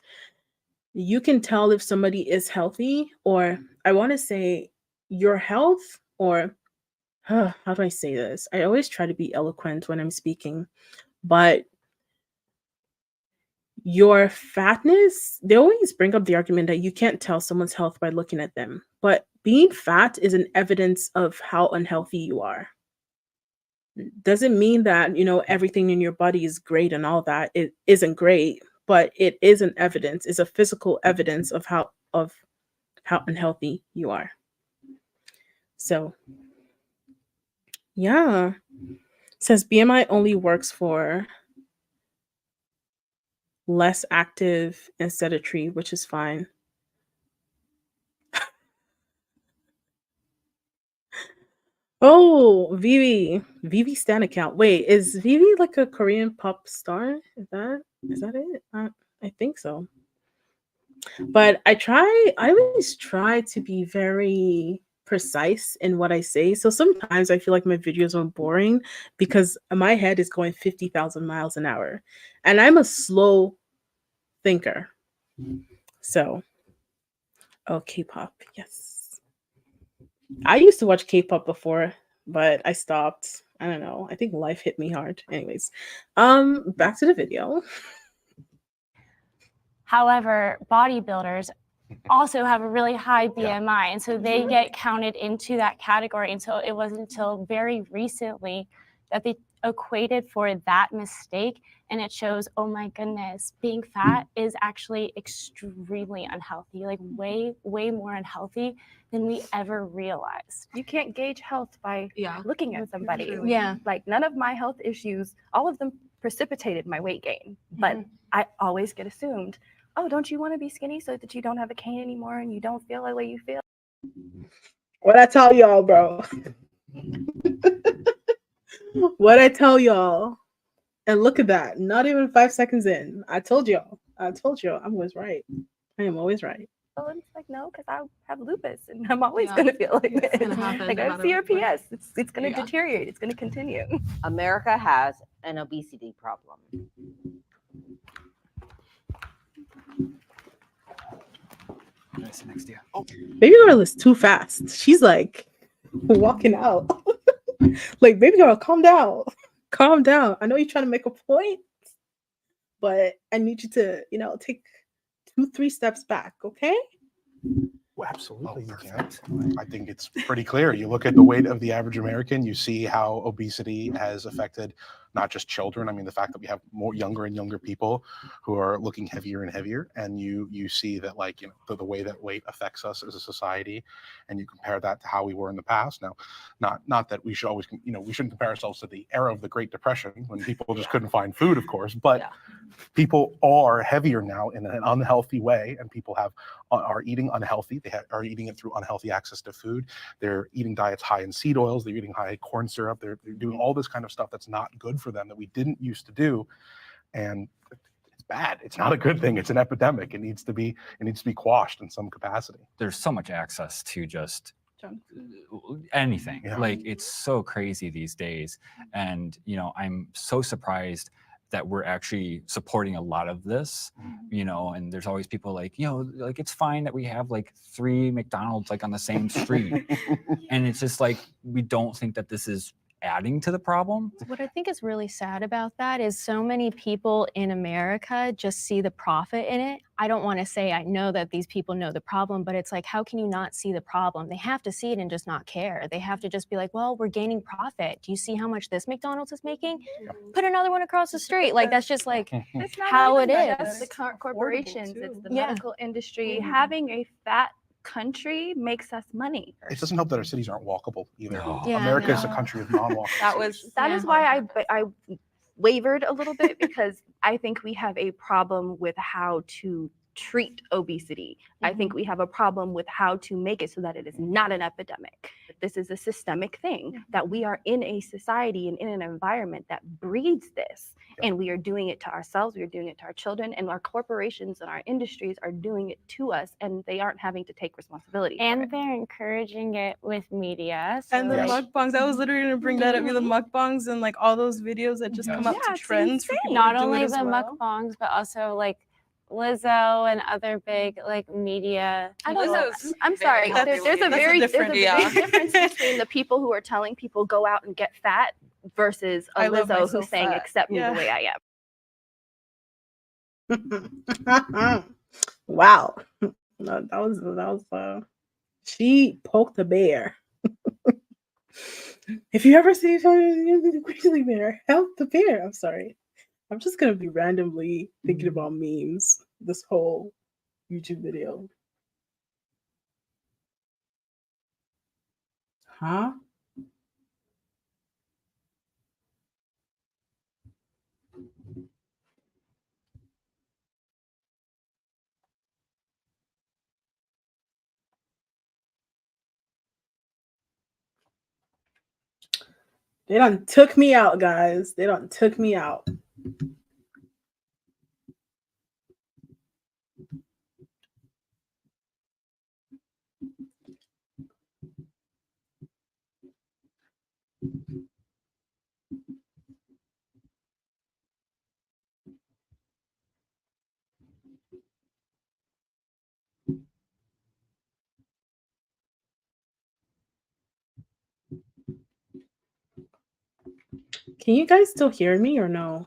You can tell if somebody is healthy, or I want to say your health, or how do I say this? I always try to be eloquent when I'm speaking, but your fatness, they always bring up the argument that you can't tell someone's health by looking at them. But being fat is an evidence of how unhealthy you are. Doesn't mean that, everything in your body is great and all that. It isn't great, but it is an evidence, it's a physical evidence of how unhealthy you are. So, yeah. It says BMI only works for less active and sedentary, which is fine. Oh, Vivi Stan account. Wait, is Vivi like a Korean pop star? Is that it? I think so. But I always try to be very precise in what I say. So sometimes I feel like my videos are boring because my head is going 50,000 miles an hour. And I'm a slow thinker. So, oh, K-pop. Yes. I used to watch K-pop before, but I stopped. I don't know. I think life hit me hard. Anyways, back to the video. However, bodybuilders also have a really high BMI, and so they get counted into that category. And so it wasn't until very recently that they equated for that mistake, and it shows, oh my goodness, being fat is actually extremely unhealthy, like way more unhealthy than we ever realized. You can't gauge health by looking at somebody. Truly. Yeah. Like none of my health issues, all of them precipitated my weight gain, but I always get assumed, oh, don't you want to be skinny so that you don't have a cane anymore and you don't feel the way you feel? What I tell y'all, bro. What I tell y'all. And look at that. Not even 5 seconds in. I told y'all. I'm always right. I am always right. Well, it's like, no, because I have lupus and I'm always Yeah. going to feel like It's this. gonna happen Like no I have matter what. CRPS. It's going to Yeah. deteriorate. It's going to continue. America has an obesity problem. Nice next to you. Baby girl is too fast. She's like walking out. Like, baby girl, calm down. Calm down. I know you're trying to make a point, but I need you to, take 2-3 steps back, okay? Well, absolutely, you can. I think it's pretty clear. You look at the weight of the average American, you see how obesity has affected not just children. I mean, the fact that we have more younger and younger people who are looking heavier and heavier, and you see that, like, the way that weight affects us as a society, and you compare that to how we were in the past. Now, not that we should always, we shouldn't compare ourselves to the era of the Great Depression when people just couldn't find food, of course, but people are heavier now in an unhealthy way, and people are eating unhealthy. They are eating it through unhealthy access to food. They're eating diets high in seed oils. They're eating high corn syrup. They're doing all this kind of stuff that's not good for them that we didn't used to do, and it's bad. It's not a good thing. It's an epidemic. It needs to be quashed in some capacity. There's so much access to just anything. Yeah. Like, it's so crazy these days, and I'm so surprised that we're actually supporting a lot of this, and there's always people like, like, it's fine that we have like 3 McDonald's like on the same street. And it's just like, we don't think that this is adding to the problem. What I think is really sad about that is so many people in America just see the profit in it. I don't want to say I know that these people know the problem, but it's like, how can you not see the problem? They have to see it and just not care. They have to just be like, well, we're gaining profit. Do you see how much this McDonald's is making? Put another one across the street. Like, that's just like It's not how it even that. is. It's the corporations. It's the Yeah. medical industry. Having a fat country makes us money. It doesn't help that our cities aren't walkable either. No. Yeah, America is a no. country of non-walkable. That is why I wavered a little bit, because I think we have a problem with how to treat obesity. I think we have a problem with how to make it so that it is not an epidemic. This is a systemic thing, that we are in a society and in an environment that breeds this. And we are doing it to ourselves, we are doing it to our children, and our corporations and our industries are doing it to us, and they aren't having to take responsibility for And it. they're encouraging it with media. And the so, like, mukbangs, I was literally gonna bring that up. The mukbangs and like all those videos that just come up to Yeah, it's trends for people not to do only it as the well. mukbangs, but also like Lizzo and other big like media. I don't know. Lizzo's I'm very sorry. popular. There's a That's a very different- big yeah. difference between the people who are telling people go out and get fat versus a I love Lizzo myself who's saying fat. accept me Yeah. the way I am. Wow. No, that was she poked the bear. If you ever see the grizzly bear, help the bear. I'm sorry. I'm just gonna be randomly thinking about memes this whole YouTube video. Huh? They done took me out, guys. They done took me out. Can you guys still hear me or no?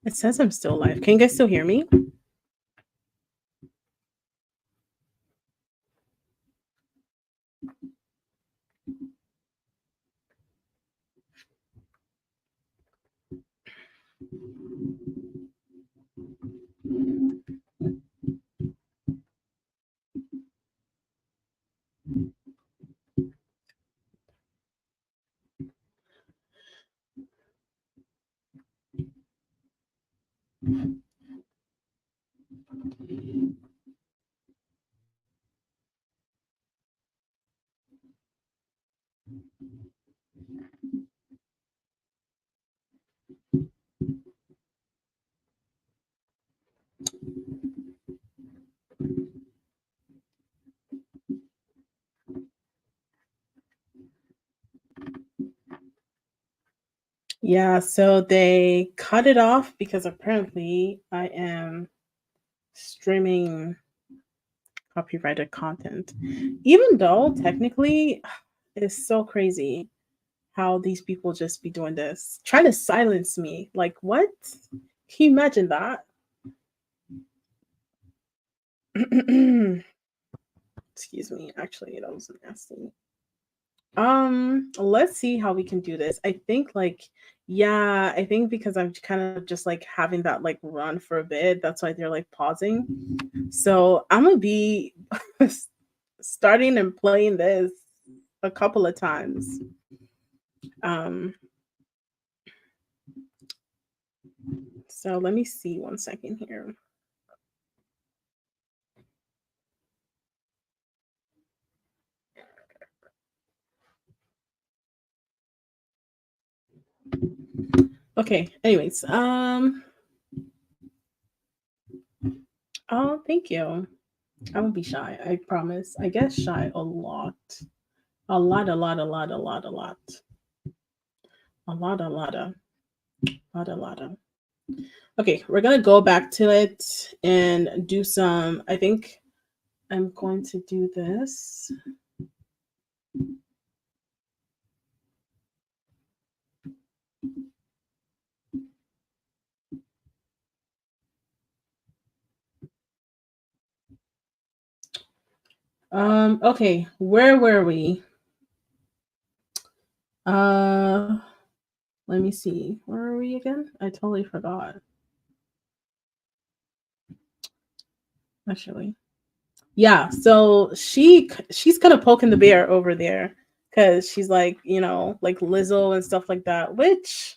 It says I'm still live. Can you guys still hear me? Yeah, so they cut it off because apparently I am streaming copyrighted content. Even though technically it's so crazy how these people just be doing this, trying to silence me. Like, what? Can you imagine that? Excuse me. Actually, that was nasty. Let's see how we can do this. I think I think because I'm kind of just like having that like run for a bit, that's why they're like pausing. So I'm gonna be starting and playing this a couple of times. So let me see 1 second here. Okay, anyways, oh, thank you. I won't be shy, I promise. I get shy a lot. A lot, a lot, a lot, a lot, a lot. A lot, a lot, a lot, a lot of. Okay, we're gonna go back to it and do some. I think I'm going to do this. Okay, where were we? Let me see. Where are we again? I totally forgot. Actually. Yeah, so she's kind of poking the bear over there because she's like, like Lizzo and stuff like that, which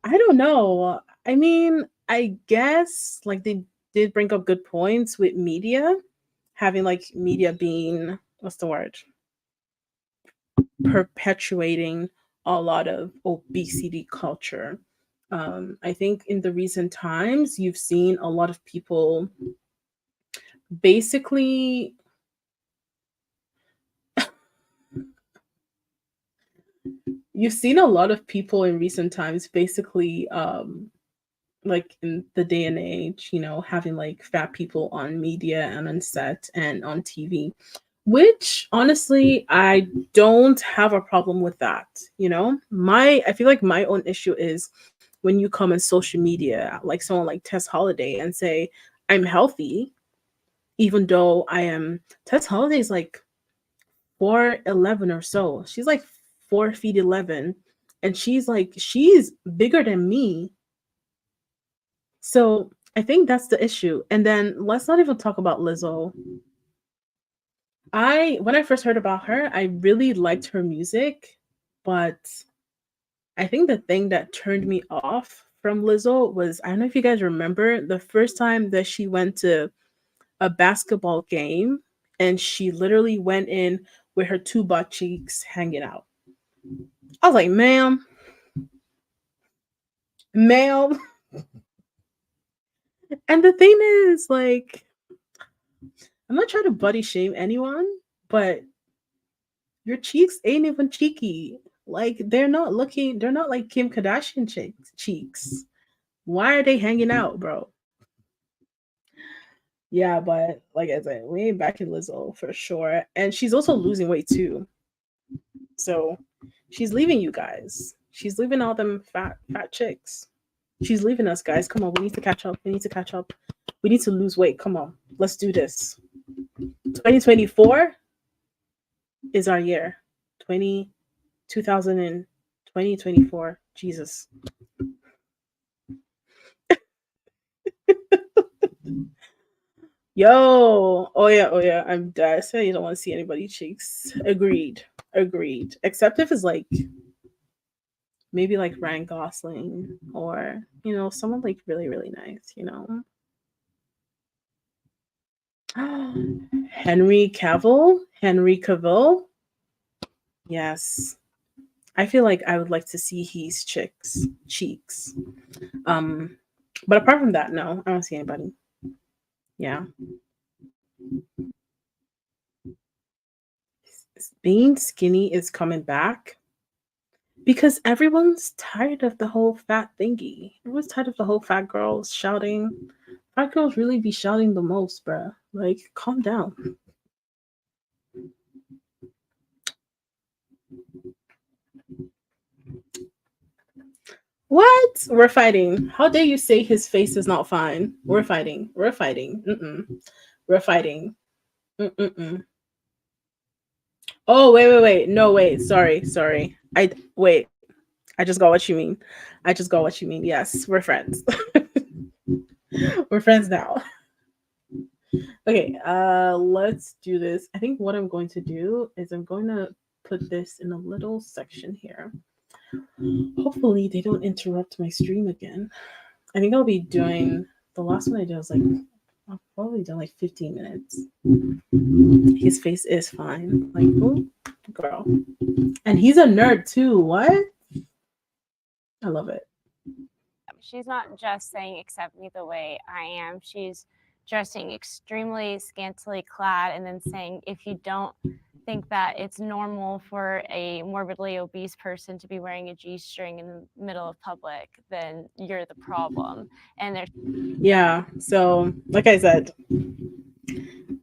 I don't know. I mean, I guess like they did bring up good points with media, having like media being what's the word? Perpetuating a lot of obesity culture. I think in the recent times, you've seen a lot of people basically you've seen a lot of people in recent times basically like in the day and age, having like fat people on media and on set and on TV, which honestly I don't have a problem with that. I feel like my own issue is when you come on social media, like someone like Tess Holiday, and say I'm healthy, even though I am. Tess Holiday is like 4'11" or so. She's like 4 feet 11, and she's bigger than me. So I think that's the issue. And then let's not even talk about Lizzo. When I first heard about her, I really liked her music, but I think the thing that turned me off from Lizzo was, I don't know if you guys remember the first time that she went to a basketball game and she literally went in with her two butt cheeks hanging out. I was like, ma'am. And the thing is, like, I'm not trying to buddy shame anyone, but your cheeks ain't even cheeky. Like, they're not like Kim Kardashian cheeks. Why are they hanging out, bro? Yeah, but like I said, we ain't back in Lizzo for sure. And she's also losing weight too. So she's leaving you guys. She's leaving all them fat chicks. She's leaving us, guys. Come on, we need to catch up. We need to catch up. We need to lose weight. Come on, let's do this. 2024 is our year. 2024. Jesus. Yo, oh yeah. I'm dead. I said you don't want to see anybody's cheeks. Agreed. Except if it's like maybe like Ryan Gosling or someone like really really nice. Henry Cavill. Yes, I feel like I would like to see his cheeks. But apart from that, no, I don't see anybody. Yeah. Being skinny is coming back because everyone's tired of the whole fat thingy. Everyone's tired of the whole fat girls shouting. Fat girls really be shouting the most, bruh. Like, calm down. What? We're fighting. How dare you say his face is not fine? We're fighting. We're fighting. We're fighting. Oh, wait. No, wait. Sorry. Wait. I just got what you mean. Yes, we're friends. We're friends now. Okay, let's do this. I think what I'm going to do is I'm going to put this in a little section here. Hopefully they don't interrupt my stream again. I think I'll be doing the last one I did was like I'll probably done like 15 minutes. His face is fine. Like, oh, girl. And he's a nerd too. What? I love it. She's not just saying accept me the way I am. She's dressing extremely scantily clad and then saying if you don't think that it's normal for a morbidly obese person to be wearing a G-string in the middle of public, then you're the problem. And there's yeah, so like I said,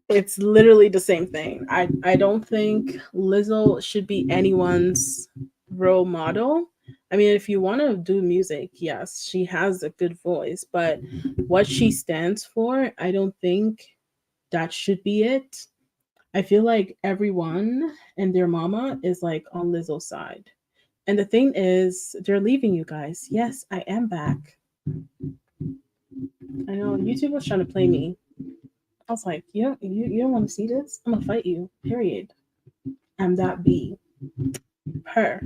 it's literally the same thing. I don't think Lizzo should be anyone's role model. I mean, if you want to do music, yes, she has a good voice, but what she stands for, I don't think that should be it. I feel like everyone and their mama is like on Lizzo's side And the thing is, they're leaving you guys. Yes, I am back. I know YouTube was trying to play me. I was like, you don't want to see this? I'm gonna fight you. Period. I'm that B. Her.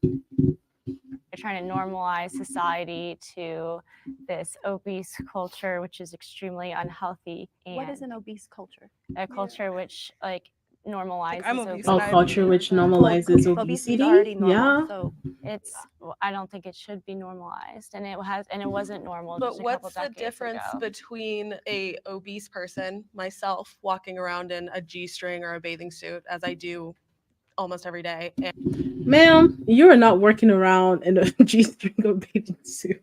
They're trying to normalize society to this obese culture, which is extremely unhealthy. And What is an obese culture? a culture which like normalizes I'm obese, Oh, and I- culture which normalizes Obesity obesity. is already normal. Yeah. So it's I don't think it should be normalized, and it wasn't normal But just a couple what's the decades difference ago. between a obese person, myself, walking around in a G-string or a bathing suit, as I do almost every day, and Ma'am, you are not working around in a G-string or bathing suit.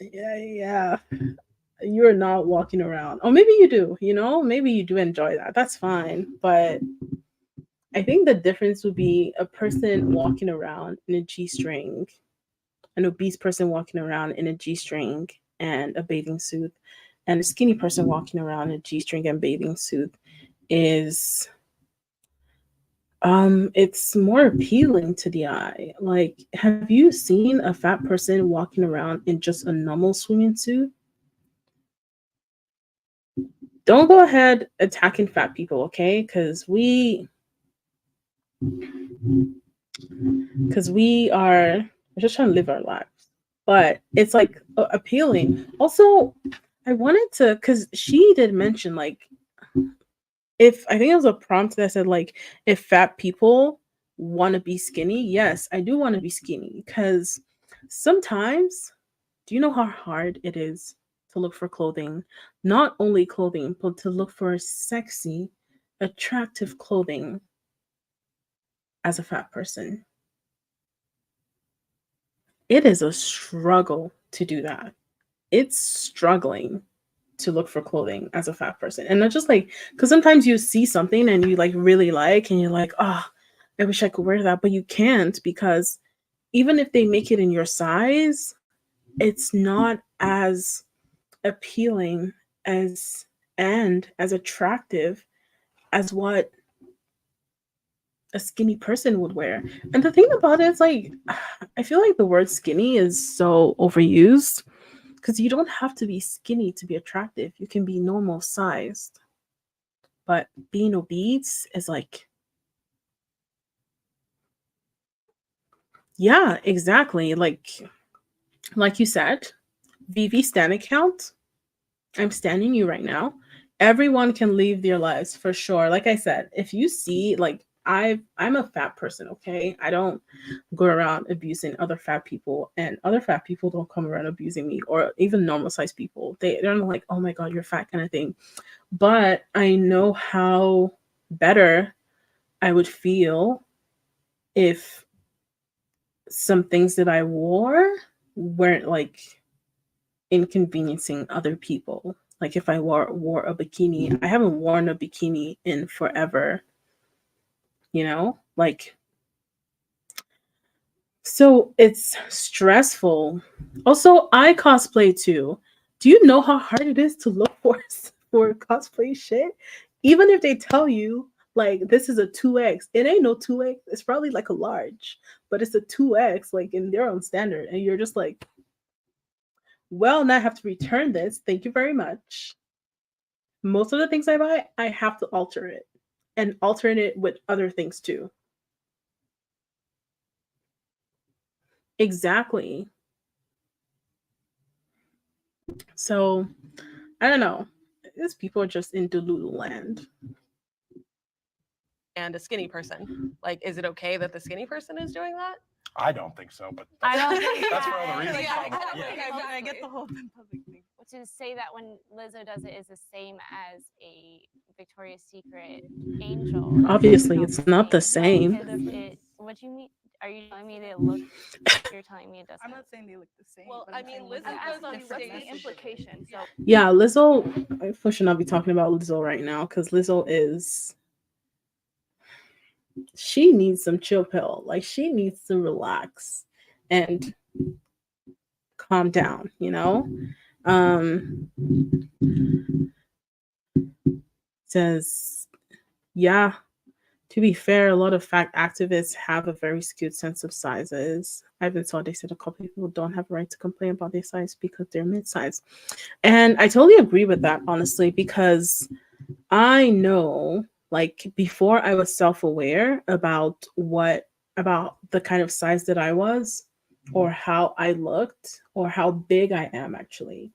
Yeah. You're not walking around. Or maybe you do, maybe you do enjoy that. That's fine. But I think the difference would be a person walking around in a G-string, an obese person walking around in a G-string and a bathing suit, and a skinny person walking around in a G-string and bathing suit is it's more appealing to the eye. Like, have you seen a fat person walking around in just a normal swimming suit? Don't go ahead attacking fat people, okay? Because we are just trying to live our lives. But it's like appealing. Also, I wanted to, because she did mention, like, if I think it was a prompt that said, like, if fat people want to be skinny, yes, I do want to be skinny. Because sometimes, do you know how hard it is to look for clothing? Not only clothing, but to look for sexy, attractive clothing as a fat person. It is a struggle to do that. It's struggling to look for clothing as a fat person. And not just like, because sometimes you see something and you like really like, and you're like, oh, I wish I could wear that, but you can't, because even if they make it in your size, it's not as appealing as and as attractive as what a skinny person would wear. And the thing about it is, like, I feel like the word skinny is so overused, because you don't have to be skinny to be attractive. You can be normal sized. But being obese is like, yeah, exactly. Like you said, VV stan account. I'm standing you right now. Everyone can leave their lives for sure. Like I said, if you see, like, I'm a fat person, okay? I don't go around abusing other fat people, and other fat people don't come around abusing me, or even normal sized people. They're not like, oh my god, you're fat kind of thing. But I know how better I would feel if some things that I wore weren't like inconveniencing other people. Like if I wore a bikini, I haven't worn a bikini in forever, like, so it's stressful. Also, I cosplay too. Do you know how hard it is to look for cosplay shit? Even if they tell you, like, this is a 2X, it ain't no 2X. It's probably like a large, but it's a 2X, like, in their own standard, and you're just like, well, now I have to return this. Thank you very much. Most of the things I buy, I have to alter it, and alternate it with other things too. Exactly. So I don't know. These people are just in Delulu land. a skinny person. Like, is it okay that the skinny person is doing that? I don't think so, but I don't think that's for that- other reasons. Yeah, probably. exactly. I get the whole public thing. Which is say that when Lizzo does it is the same as a Victoria's Secret angel. Obviously, it's not the same. Because what do you mean? Are you telling me they look? You're telling me it doesn't. I'm not saying they look the same. Well, but I I'm mean, saying Lizzo look goes at on different stage. messages. implication. So Yeah, Lizzo. I shouldn't be talking about Lizzo right now, because Lizzo is. She needs some chill pill. Like, she needs to relax and calm down. Says, yeah. To be fair, a lot of fact activists have a very skewed sense of sizes. I've been told, they said a couple people don't have a right to complain about their size because they're mid-size. And I totally agree with that, honestly, because I know, like, before I was self-aware about the kind of size that I was, or how I looked, or how big I am actually.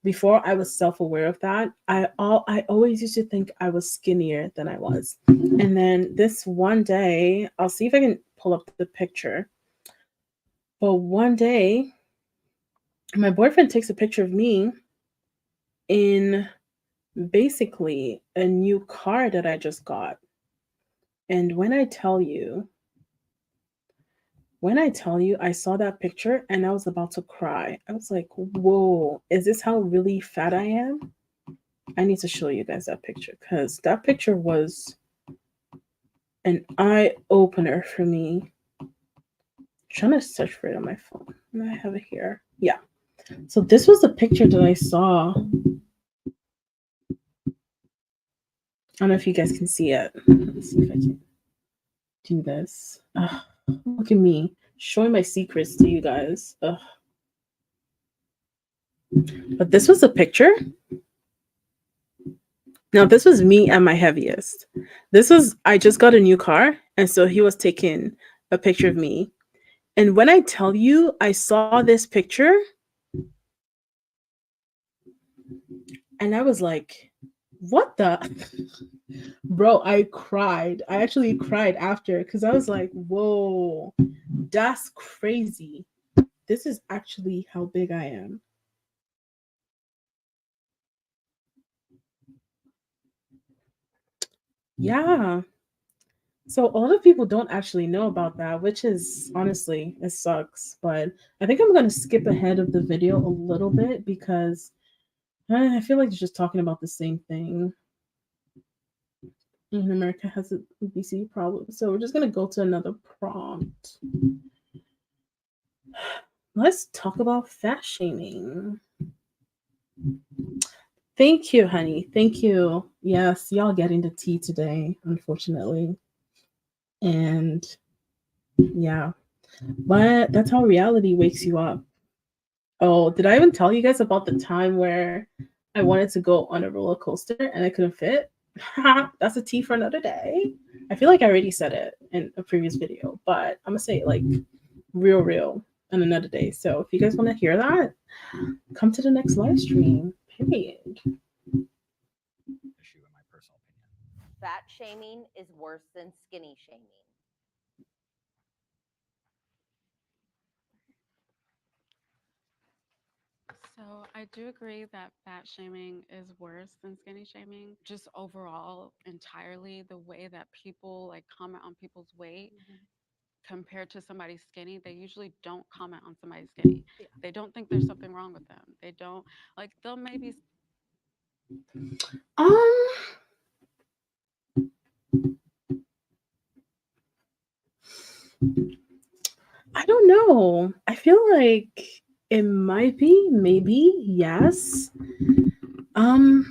Before I was self-aware of that, I always used to think I was skinnier than I was. And then this one day, I'll see if I can pull up the picture. But one day, my boyfriend takes a picture of me in basically a new car that I just got. And when I tell you, I saw that picture and I was about to cry. I was like, whoa, is this how really fat I am? I need to show you guys that picture, because that picture was an eye opener for me. I'm trying to search for it on my phone. I have it here. Yeah. So this was the picture that I saw. I don't know if you guys can see it. Let's see if I can do this. Ugh, look at me showing my secrets to you guys. Ugh. But this was a picture. Now, this was me at my heaviest. I just got a new car, and so he was taking a picture of me. And when I tell you, I saw this picture, and I was like, what the? Bro, I cried. I actually cried after, because I was like, whoa, that's crazy. This is actually how big I am. Yeah. So a lot of people don't actually know about that, which is, honestly, it sucks. But I think I'm going to skip ahead of the video a little bit, because I feel like it's just talking about the same thing. And America has a obesity problem. So we're just going to go to another prompt. Let's talk about fat shaming. Thank you, honey. Thank you. Yes, y'all getting the tea today, unfortunately. And yeah, but that's how reality wakes you up. Oh, did I even tell you guys about the time where I wanted to go on a roller coaster and I couldn't fit? That's a tea for another day. I feel like I already said it in a previous video, but I'm gonna say it like real on another day. So if you guys want to hear that, come to the next live stream. Period. Issue in my personal opinion. Fat shaming is worse than skinny shaming. So I do agree that fat shaming is worse than skinny shaming. Just overall, entirely, the way that people like comment on people's weight compared to somebody skinny, they usually don't comment on somebody skinny. They don't think there's something wrong with them. They don't like, they'll maybe I don't know. I feel like it might be, maybe, yes. I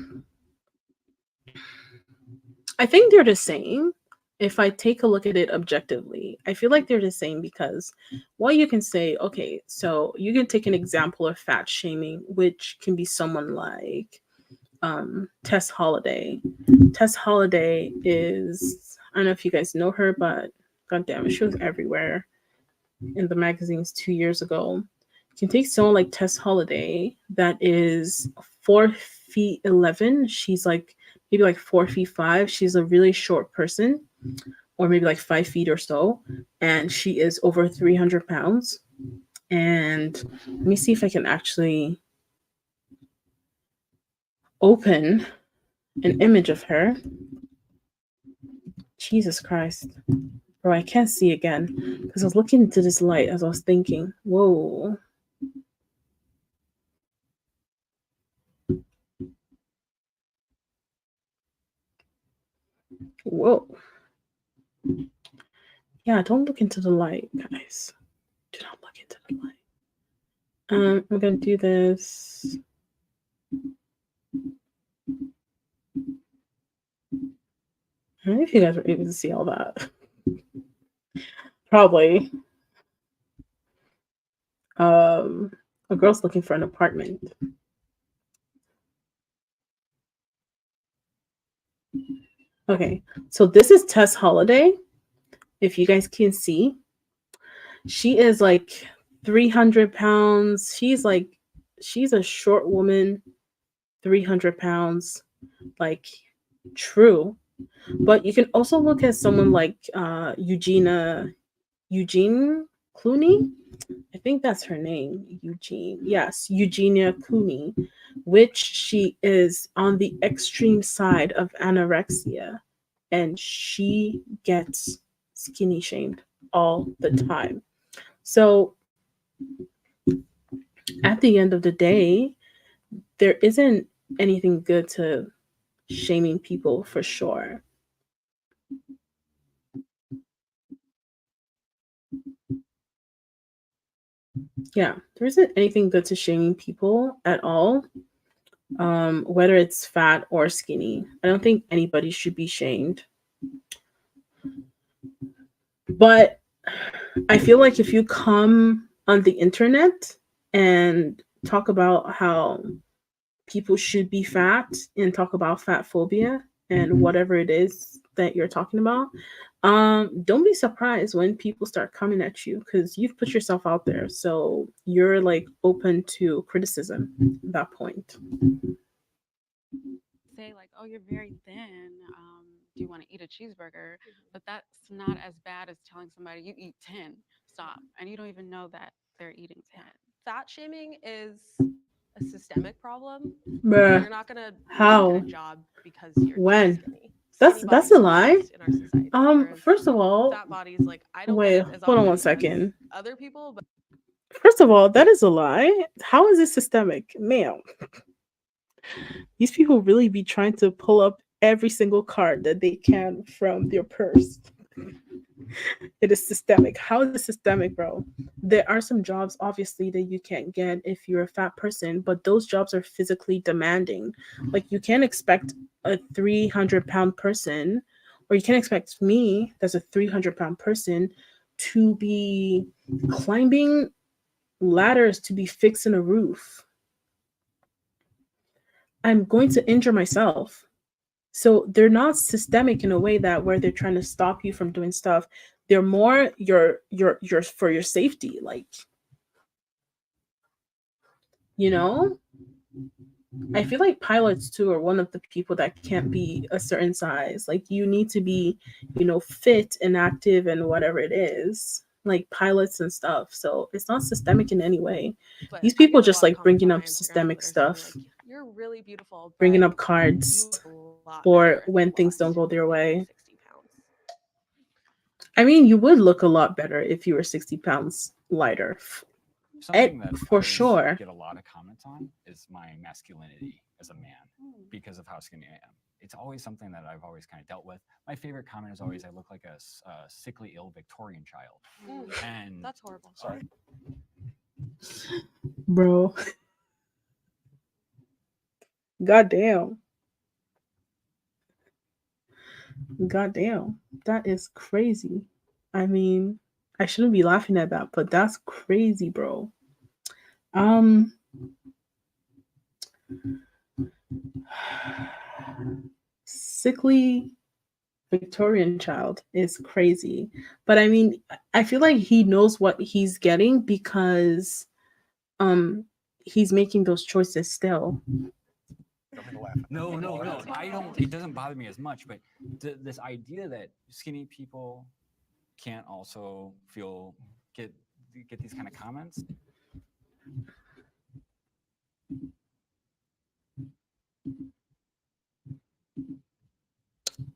think they're the same. If I take a look at it objectively, I feel like they're the same, because what you can say, okay, so you can take an example of fat shaming, which can be someone like Tess Holiday. Tess Holiday is, I don't know if you guys know her, but god damn it, she was everywhere in the magazines 2 years ago. You can take someone like Tess Holiday that is 4'11". She's like maybe like 4'5". She's a really short person, or maybe like 5 feet or so, and she is over 300 pounds. And let me see if I can actually open an image of her. Jesus Christ. Bro, I can't see again, because I was looking into this light as I was thinking, whoa. Whoa. Yeah, don't look into the light, guys. Do not look into the light. I'm gonna do this. I don't know if you guys were able to see all that. Probably. A girl's looking for an apartment. Okay, so this is Tess Holiday. If you guys can see, she is like 300 pounds. She's a short woman, 300 pounds, like true. But you can also look at someone like Eugene Clooney. I think that's her name, Eugene. Yes, Eugenia Clooney, which she is on the extreme side of anorexia, and she gets skinny shamed all the time. So at the end of the day, there isn't anything good to shaming people for sure. Yeah, there isn't anything good to shaming people at all, whether it's fat or skinny. I don't think anybody should be shamed. But I feel like if you come on the internet and talk about how people should be fat and talk about fat phobia and whatever it is that you're talking about, don't be surprised when people start coming at you because you've put yourself out there. So you're like open to criticism at that point. Say like, oh, you're very thin. Do you want to eat a cheeseburger? But that's not as bad as telling somebody you eat 10. Stop. And you don't even know that they're eating 10. Fat shaming is a systemic problem. Bruh. You're not gonna How? get a job because you're When? skinny. That's Skinny a bodies lie. exist in our society, whereas First of all, fat bodies, like I don't wait, get it as hold on often one as second. other people, but First of all, that is a lie. How is it systemic, ma'am? These people really be trying to pull up every single card that they can from their purse. It is systemic. How is it systemic, bro? There are some jobs, obviously, that you can't get if you're a fat person, but those jobs are physically demanding. Like, you can't expect a 300-pound person, or you can't expect me, that's a 300-pound person, to be climbing ladders to be fixing a roof. I'm going to injure myself. So they're not systemic in a way that where they're trying to stop you from doing stuff. They're more your for your safety, like, you know? I feel like pilots too are one of the people that can't be a certain size. Like, you need to be, fit and active and whatever it is, like pilots and stuff. So it's not systemic in any way. but These I people get a just lot of like bringing comments up on my Instagram systemic that are saying, stuff, like, you're really beautiful, bringing but up cards, you look a lot or better when than things don't last go their when you're way. 60 pounds. I mean, you would look a lot better if you were 60 pounds lighter. Something that For I sure. get a lot of comments on is my masculinity as a man because of how skinny I am. It's always something that I've always kind of dealt with. My favorite comment is always, I look like a sickly, ill Victorian child. And That's horrible. sorry. Bro. Goddamn. Goddamn. That is crazy. I mean, I shouldn't be laughing at that, but that's crazy, bro. Sickly Victorian child is crazy. But I mean, I feel like he knows what he's getting because he's making those choices still. No, I don't. It doesn't bother me as much, but this idea that skinny people can't also get these kind of comments.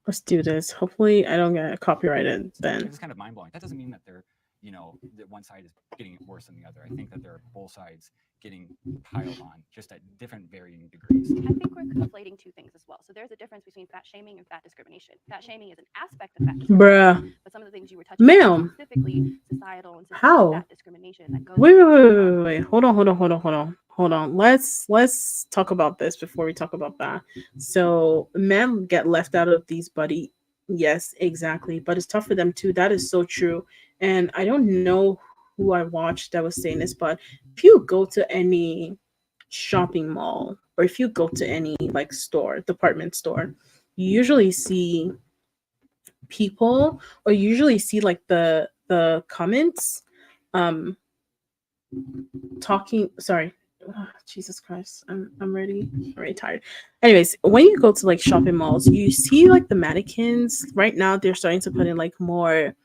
Let's do this. Hopefully, I don't get copyrighted then. It's kind of mind blowing. That doesn't mean that they're, that one side is getting it worse than the other. I think that there are both sides getting piled on, just at different varying degrees. I think we're conflating two things as well. So there's a difference between fat shaming and fat discrimination. Fat shaming is an aspect of fat discrimination. Bruh. But some of the things you were touching on, Ma'am. specifically societal and systemic How? fat discrimination that goes Wait. Hold on. Let's talk about this before we talk about that. So men get left out of these body Yes, exactly. But it's tough for them too. That is so true. And I don't know who I watched that was saying this, but if you go to any shopping mall or if you go to any like store, department store, you usually see people or you usually see like the comments um talking sorry. Jesus Christ, I'm already tired. Anyways, when you go to like shopping malls, you see like the mannequins. Right now, they're starting to put in like more,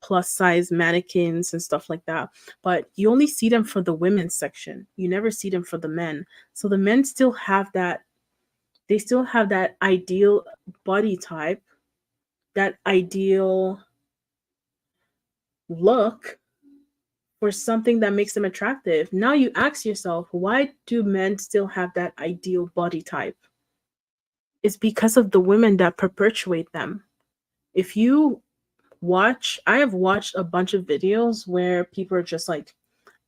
plus size mannequins and stuff like that. But you only see them for the women's section. You never see them for the men. So the men still have that. They still have that ideal body type, that ideal look for something that makes them attractive. Now you ask yourself, why do men still have that ideal body type? It's because of the women that perpetuate them. If you I have watched a bunch of videos where people are just like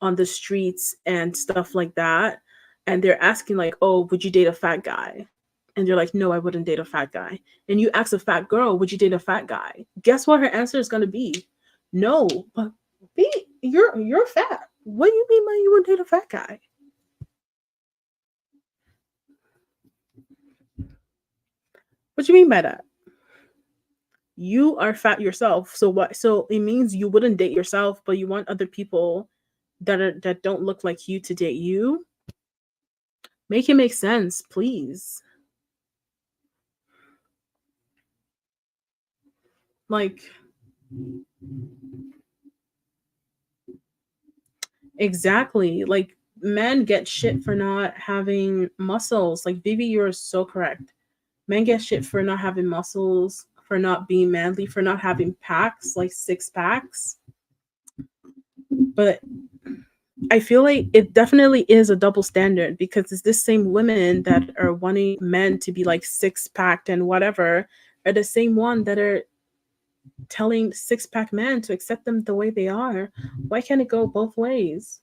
on the streets and stuff like that. And they're asking, like, oh, would you date a fat guy? And they're like, no, I wouldn't date a fat guy. And you ask a fat girl, would you date a fat guy? Guess what her answer is going to be? No, but you're fat. What do you mean by you wouldn't date a fat guy? What do you mean by that? You are fat yourself. So what? So it means you wouldn't date yourself, but you want other people that don't look like you to date you? Make it make sense, please. Like, exactly. Like, men get shit for not having muscles. Like, Vivi, you're so correct. Men get shit for not having muscles, for not being manly, for not having packs, like 6 packs. But I feel like it definitely is a double standard because it's this same women that are wanting men to be like 6-packed and whatever are the same one that are telling 6-pack men to accept them the way they are. Why can't it go both ways?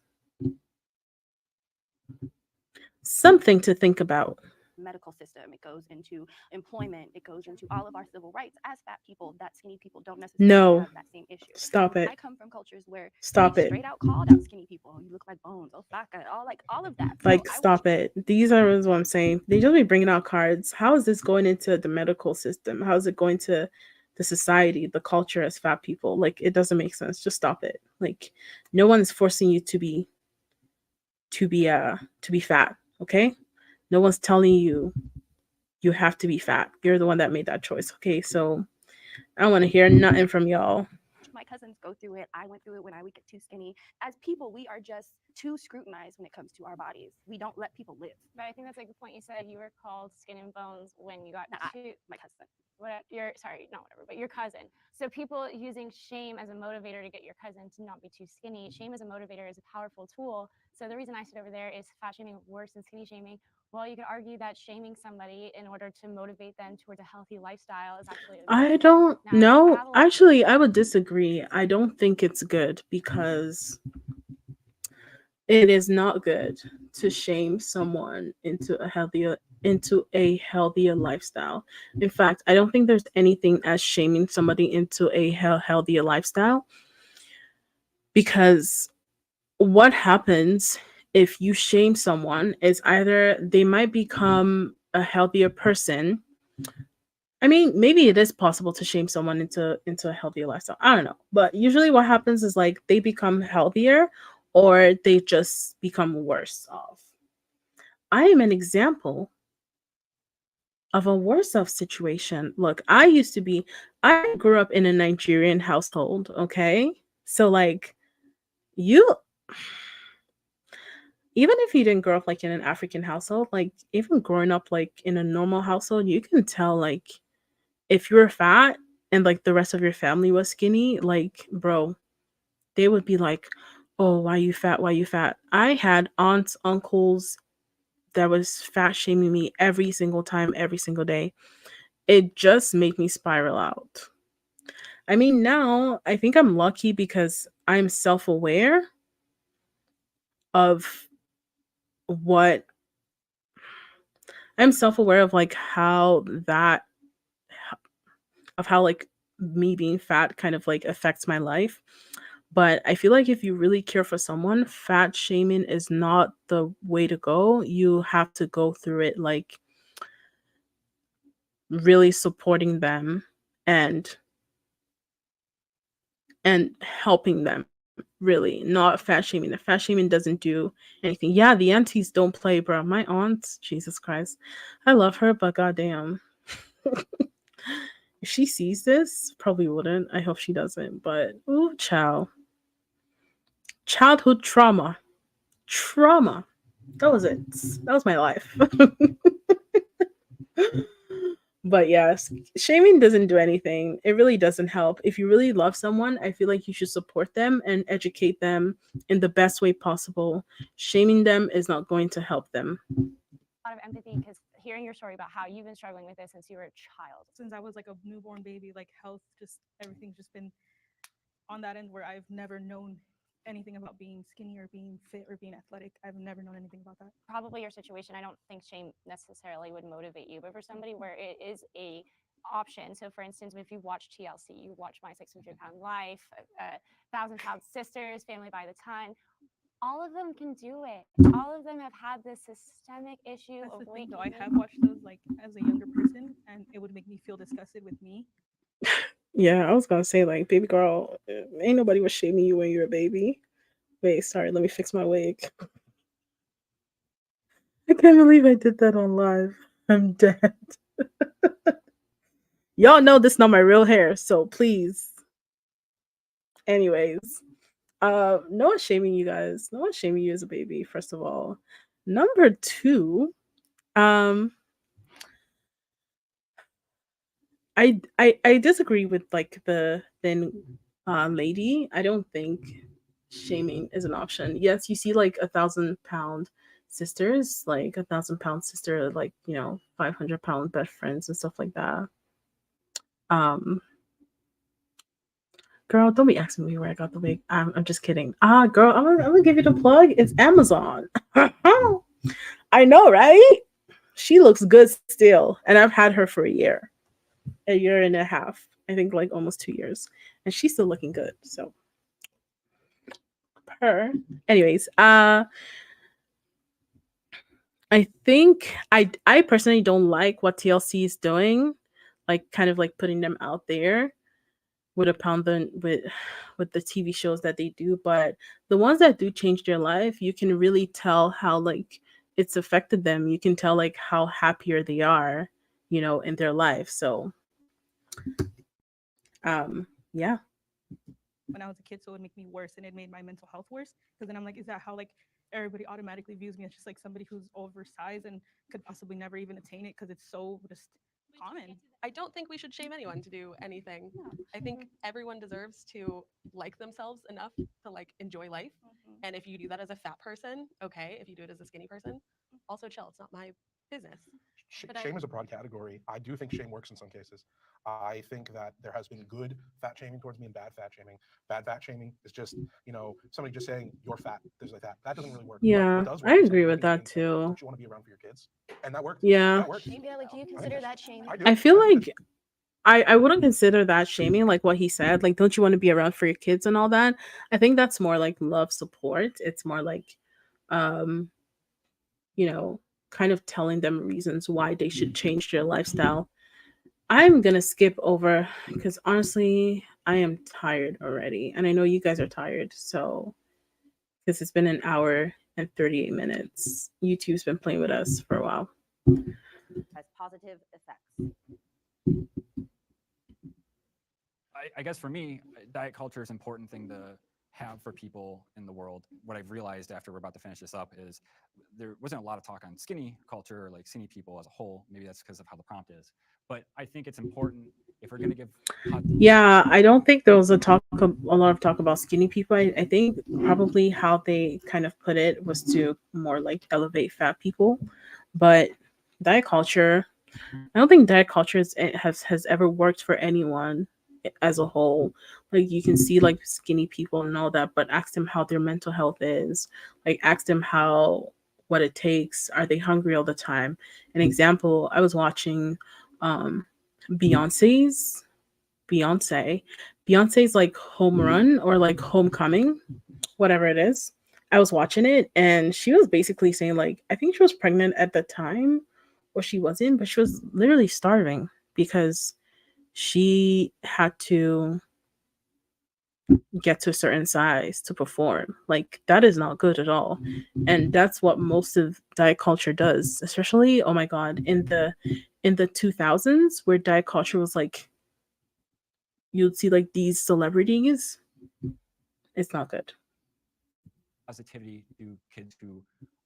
Something to think about. Medical system, it goes into employment, it goes into all of our civil rights. As fat people, that skinny people don't necessarily have that same issue. Stop it. I come from cultures where Stop they it. straight out called out skinny people. Oh, you look like bones. Oh, fat guy. All of that. Like, stop it. These are what I'm saying. They just be bringing out cards. How is this going into the medical system? How is it going to the society, the culture as fat people? Like, it doesn't make sense. Just stop it. Like, no one's forcing you to be fat. Okay, no one's telling you have to be fat. You're the one that made that choice. Okay, so I don't want to hear nothing from y'all. My cousins go through it. I went through it when I would get too skinny. As people, we are just too scrutinized when it comes to our bodies. We don't let people live. But I think that's like the point you said. You were called skin and bones when you got to my cousin. But your cousin. So people using shame as a motivator to get your cousin to not be too skinny. Shame as a motivator is a powerful tool. So the reason I sit over there is fat shaming worse than skinny shaming. Well, you could argue that shaming somebody in order to motivate them towards a healthy lifestyle is actually I don't know. Actually, I would disagree. I don't think it's good because it is not good to shame someone into a healthier lifestyle. In fact, I don't think there's anything as shaming somebody into a healthier lifestyle, because what happens if you shame someone is either they might become a healthier person. I mean, maybe it is possible to shame someone into a healthier lifestyle. I don't know. But usually what happens is like they become healthier or they just become worse off. I am an example of a worse off situation. Look, I grew up in a Nigerian household, okay? So like you even if you didn't grow up like in an African household, like even growing up like in a normal household, you can tell like if you were fat and like the rest of your family was skinny, like bro, they would be like, "Oh, why you fat? Why you fat?" I had aunts, uncles that was fat shaming me every single time, every single day. It just made me spiral out. I mean, now I think I'm lucky because I'm self-aware of what I'm self-aware of like how that of how like me being fat kind of like affects my life. But I feel like if you really care for someone, fat shaming is not the way to go. You have to go through it like really supporting them and helping them, really, not fat shaming. The fat shaming doesn't do anything. Yeah, the aunties don't play, bro. My aunt, Jesus Christ, I love her, but goddamn, if she sees this, probably wouldn't. I hope she doesn't. But ooh, childhood trauma. That was it. That was my life. But yes, shaming doesn't do anything. It really doesn't help. If you really love someone, I feel like you should support them and educate them in the best way possible. Shaming them is not going to help them. A lot of empathy because hearing your story about how you've been struggling with this since you were a child. Since I was like a newborn baby, like health, just everything's just been on that end where I've never known anything about being skinny or being fit or being athletic. I've never known anything about that. Probably your situation, I don't think shame necessarily would motivate you, but for somebody where it is a option. So for instance, if you watch TLC, you watch My 600-Pound Life, 1,000-Pound Sisters, Family by the Ton, all of them can do it. All of them have had this systemic issue That's of the thing, weight though. I gain. have watched those like as a younger person, and it would make me feel disgusted with me. Yeah, I was gonna say, like, baby girl, ain't nobody was shaming you when you were a baby. Wait, sorry, let me fix my wig. I can't believe I did that on live. I'm dead. Y'all know this is not my real hair, so please. Anyways, no one's shaming you guys. No one's shaming you as a baby, first of all. Number two, I disagree with like the thin lady. I don't think shaming is an option. Yes, you see like 1,000-pound sisters, like 1,000-pound sister, like 500-pound best friends and stuff like that. Girl, don't be asking me where I got the wig. I'm just kidding. Girl, I'm gonna give you the plug. It's Amazon. I know, right? She looks good still, and I've had her for a year and a half. I think like almost 2 years, and she's still looking good. So, her. Anyways, I think I personally don't like what TLC is doing, like kind of like putting them out there with with the TV shows that they do. But the ones that do change their life, you can really tell how like it's affected them. You can tell like how happier they are, in their life. So yeah. When I was a kid, so it would make me worse, and it made my mental health worse. Because then I'm like, is that how like everybody automatically views me as just like somebody who's oversized and could possibly never even attain it because it's so just common? I don't think we should shame anyone to do anything. I think everyone deserves to like themselves enough to like enjoy life. And if you do that as a fat person, okay. If you do it as a skinny person, also chill. It's not my business. But Shame is a broad category. I do think shame works in some cases. I think that there has been good fat shaming towards me and bad fat shaming. Bad fat shaming is just, somebody just saying you're fat, things like that. That doesn't really work. Yeah, What does work I is agree somebody with that looking and saying, too. don't you want to be around for your kids? And that worked. Yeah. That worked. Yeah, like, do you consider that shaming? I do. I feel I do. like I wouldn't consider that shaming, like what he said. Like, don't you want to be around for your kids and all that? I think that's more like love support. It's more like, kind of telling them reasons why they should change their lifestyle. I'm gonna skip over because honestly, I am tired already, and I know you guys are tired. So, because it's been an hour and 38 minutes, YouTube's been playing with us for a while. Has positive effects. I guess for me, diet culture is an important thing to have for people in the world. What I've realized after we're about to finish this up is there wasn't a lot of talk on skinny culture or like skinny people as a whole. Maybe that's because of how the prompt is. But I think it's important if we're going to give. Yeah, I don't think there was a lot of talk about skinny people. I think probably how they kind of put it was to more like elevate fat people. But diet culture, I don't think diet culture has ever worked for anyone as a whole. Like you can see like skinny people and all that, but ask them how their mental health is. Like ask them what it takes. Are they hungry all the time? An example, I was watching Beyonce's Beyonce. Beyonce's like Home Run or like Homecoming, whatever it is. I was watching it and she was basically saying like I think she was pregnant at the time or she wasn't, but she was literally starving because she had to get to a certain size to perform. Like that is not good at all. And that's what most of diet culture does, especially oh my god, in the 2000s where diet culture was like you'd see like these celebrities. It's not good. Positivity to kids who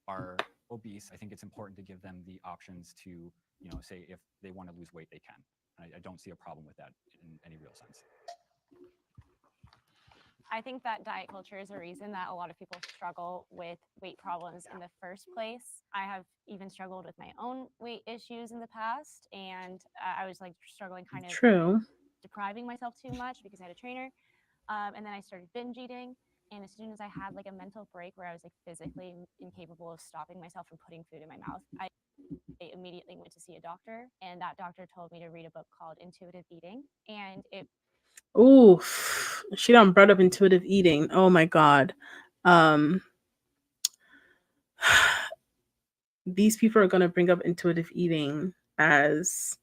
are obese. I think it's important to give them the options to, you know, say if they want to lose weight, they can. I don't see a problem with that in any real sense. I think that diet culture is a reason that a lot of people struggle with weight problems in the first place. I have even struggled with my own weight issues in the past, and I was like struggling kind of True. depriving myself too much because I had a trainer. And then I started binge eating. And as soon as I had like a mental break where I was like physically incapable of stopping myself from putting food in my mouth, I immediately went to see a doctor. And that doctor told me to read a book called Intuitive Eating. And it Ooh, she done brought up intuitive eating. Oh my god. Um these people are gonna bring up intuitive eating as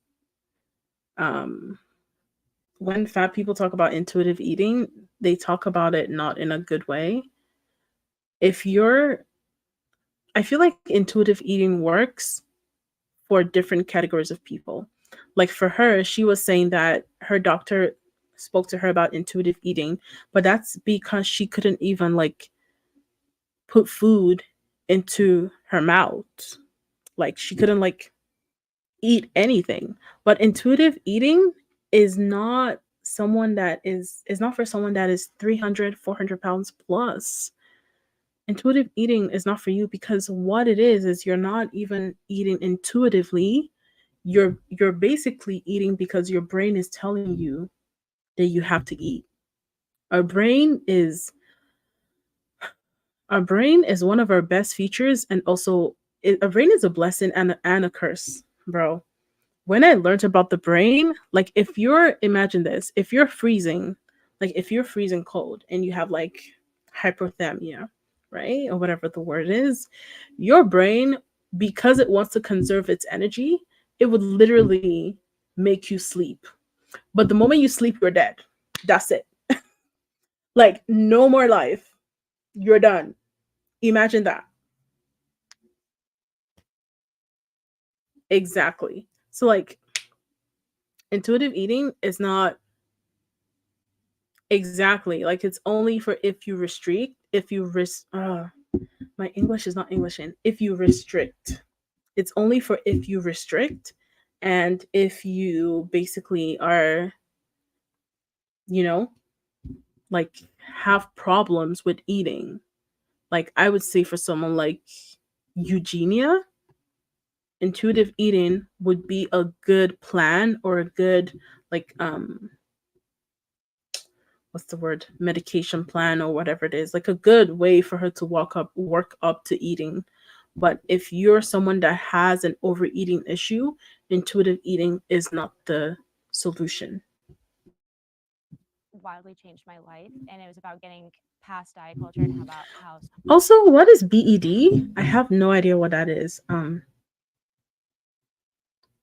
when fat people talk about intuitive eating, they talk about it not in a good way. If you're I feel like intuitive eating works for different categories of people. Like for her, she was saying that her doctor spoke to her about intuitive eating, but that's because she couldn't even like put food into her mouth. Like she couldn't like eat anything. But intuitive eating is not someone that is not for someone that is 300, 400 pounds plus. Intuitive eating is not for you because what it is you're not even eating intuitively. You're basically eating because your brain is telling you that you have to eat. Our brain is our brain is one of our best features, and also our brain is a blessing and a curse, bro. When I learned about the brain, like if you're imagine this, if you're freezing, like if you're freezing cold and you have like hypothermia, right? Or whatever the word is, your brain, because it wants to conserve its energy, it would literally make you sleep. But the moment you sleep, you're dead. That's it. Like no more life. You're done. Imagine that. Exactly. So like intuitive eating is not exactly like it's only for if you restrict, if you my English is not English in. If you restrict. It's only for if you restrict and if you basically are, you know, like have problems with eating. Like I would say for someone like Eugenia, intuitive eating would be a good plan or a good like what's the word, medication plan or whatever it is, like a good way for her to work up to eating. But if you're someone that has an overeating issue, intuitive eating is not the solution. wildly changed my life. And it was about getting past diet culture and about how Also, what is BED? I have no idea what that is.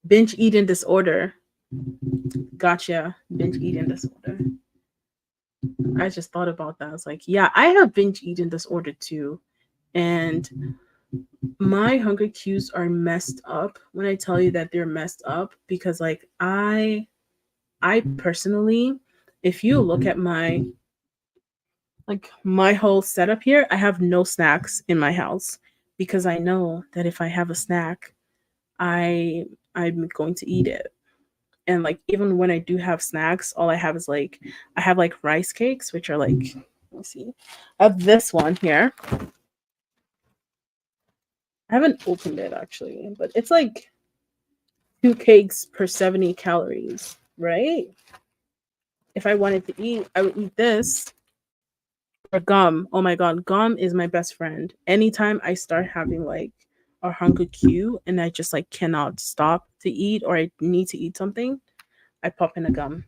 Binge eating disorder. Gotcha. Binge eating disorder. I just thought about that. I was like, yeah, I have binge eating disorder too. And my hunger cues are messed up when I tell you that they're messed up because like I personally, if you look at my whole setup here, I have no snacks in my house because I know that if I have a snack, I'm going to eat it. And like even when I do have snacks, all I have is like I have like rice cakes, which are like let me see. I have this one here. I haven't opened it actually, but it's like 2 cakes per 70 calories, right? If I wanted to eat, I would eat this or gum. Oh my god, gum is my best friend. Anytime I start having like a hunger cue and I just like cannot stop to eat or I need to eat something, I pop in a gum.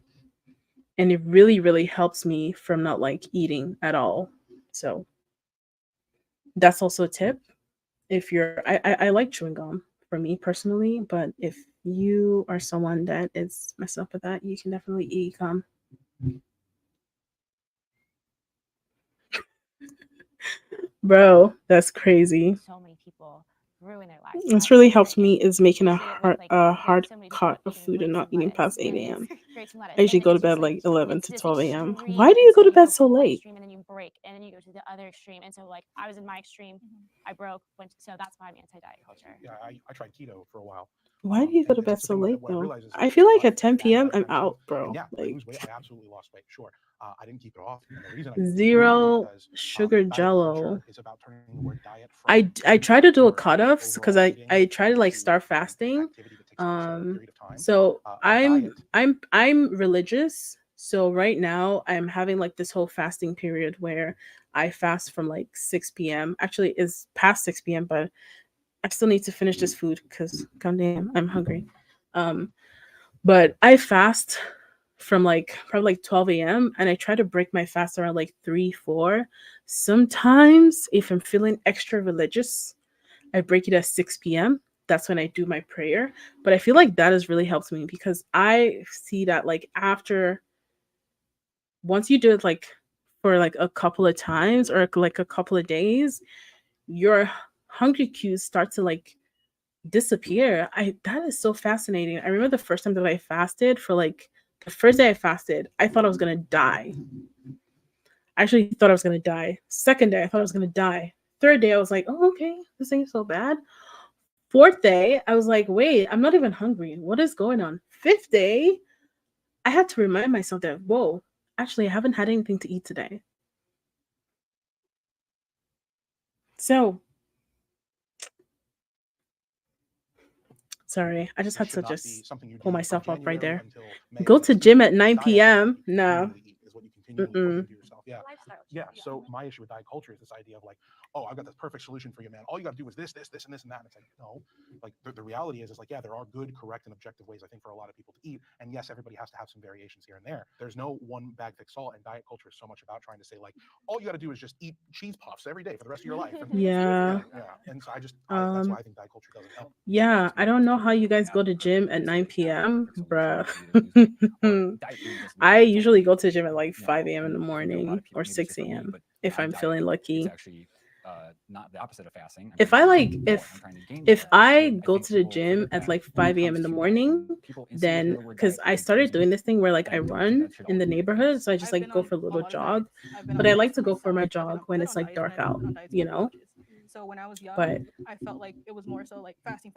And it really, really helps me from not like eating at all. So that's also a tip. If you're, I like chewing gum for me personally, but if you are someone that is messed up with that, you can definitely eat gum. Bro, that's crazy. So many people ruin their lives. What's really helped me is making a hard cut of food and not eating past 8 a.m. I usually go to bed like 11 to 12 a.m. Why do you go to bed so late? And then you break, and then you go to the other extreme. And so, like, I was in my extreme, I broke, so that's why I'm anti-diet culture. Yeah, I tried keto for a while. Why do you go to And bed that's the so thing, late what I though? realized is I feel like my at 10 bad p.m. diet I'm out, choices. bro. And yeah, did I Like lose weight? I absolutely lost weight. Sure. I didn't keep it off. And the reason I didn't keep it off is zero because, sugar diet jello. culture is about turning the word diet I try to do a from cutoffs because overall I eating try to like to start an fasting. activity that takes place over a period of time. So A diet. I'm religious. So right now I'm having like this whole fasting period where I fast from like 6 p.m. Actually, it's past 6 p.m. But I still need to finish this food because goddamn, I'm hungry. But I fast from like probably like 12 a.m. and I try to break my fast around like 3, 4. Sometimes if I'm feeling extra religious, I break it at 6 p.m. That's when I do my prayer. But I feel like that has really helped me because I see that like after once you do it like for like a couple of times or like a couple of days, your hungry cues start to like disappear. That is so fascinating. I remember the first time that I fasted for like the first day I fasted, I thought I was gonna die. I actually thought I was gonna die. Second day, I thought I was gonna die. Third day, I was like, oh, okay, this ain't so bad. Fourth day, I was like, wait, I'm not even hungry. What is going on? Fifth day, I had to remind myself that, whoa, actually, I haven't had anything to eat today. So, sorry, I just had to just pull myself up right there. Go to gym at 9 p.m. No. Mm-mm. Yeah. Yeah. So my issue with diet culture is this idea of like, oh, I've got this perfect solution for you, man. All you got to do is this, this, this, and this, and that. And it's like, no, like the reality is like, yeah, there are good, correct, and objective ways, I think, for a lot of people to eat. And yes, everybody has to have some variations here and there. There's no one bag fix all. And diet culture is so much about trying to say like, all you got to do is just eat cheese puffs every day for the rest of your life. And, Yeah. And so that's why I think diet culture doesn't help. Yeah, I don't know how you guys go to gym at 9 p.m., bruh. I usually go to the gym at like 5 a.m. in the morning or 6 a.m. if I'm feeling lucky. It's actually not the opposite of fasting. If I go to the gym at like 5 a.m. in the morning, then because I started doing this thing where like I run in the neighborhood, so I just like go for a little jog. But I like to go for my jog when it's like dark out, you know. So when I was young, But I felt like it was more so like fasting,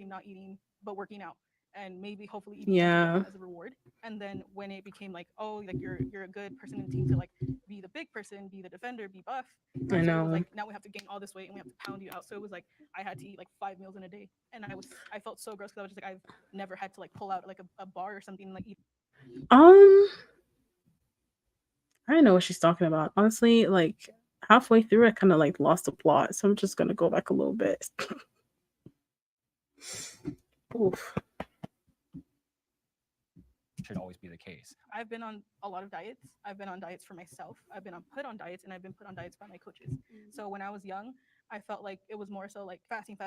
not eating, but working out, and maybe hopefully eating yeah, as a reward. And then when it became like, oh, like you're a good person in the team to like be the big person, be the defender, be buff. I So it was know. like now we have to gain all this weight and we have to pound you out. So it was like I had to eat like 5 meals in a day, and I felt so gross because I was just like I've never had to like pull out like a bar or something and like eat. I don't know what she's talking about. Honestly, like halfway through, I kind of like lost the plot, so I'm just gonna go back a little bit. Oof. Should always be the case. I've been on a lot of diets. I've been on diets for myself. I've been put on diets, and I've been put on diets by my coaches. So when I was young, I felt like it was more so like fasting,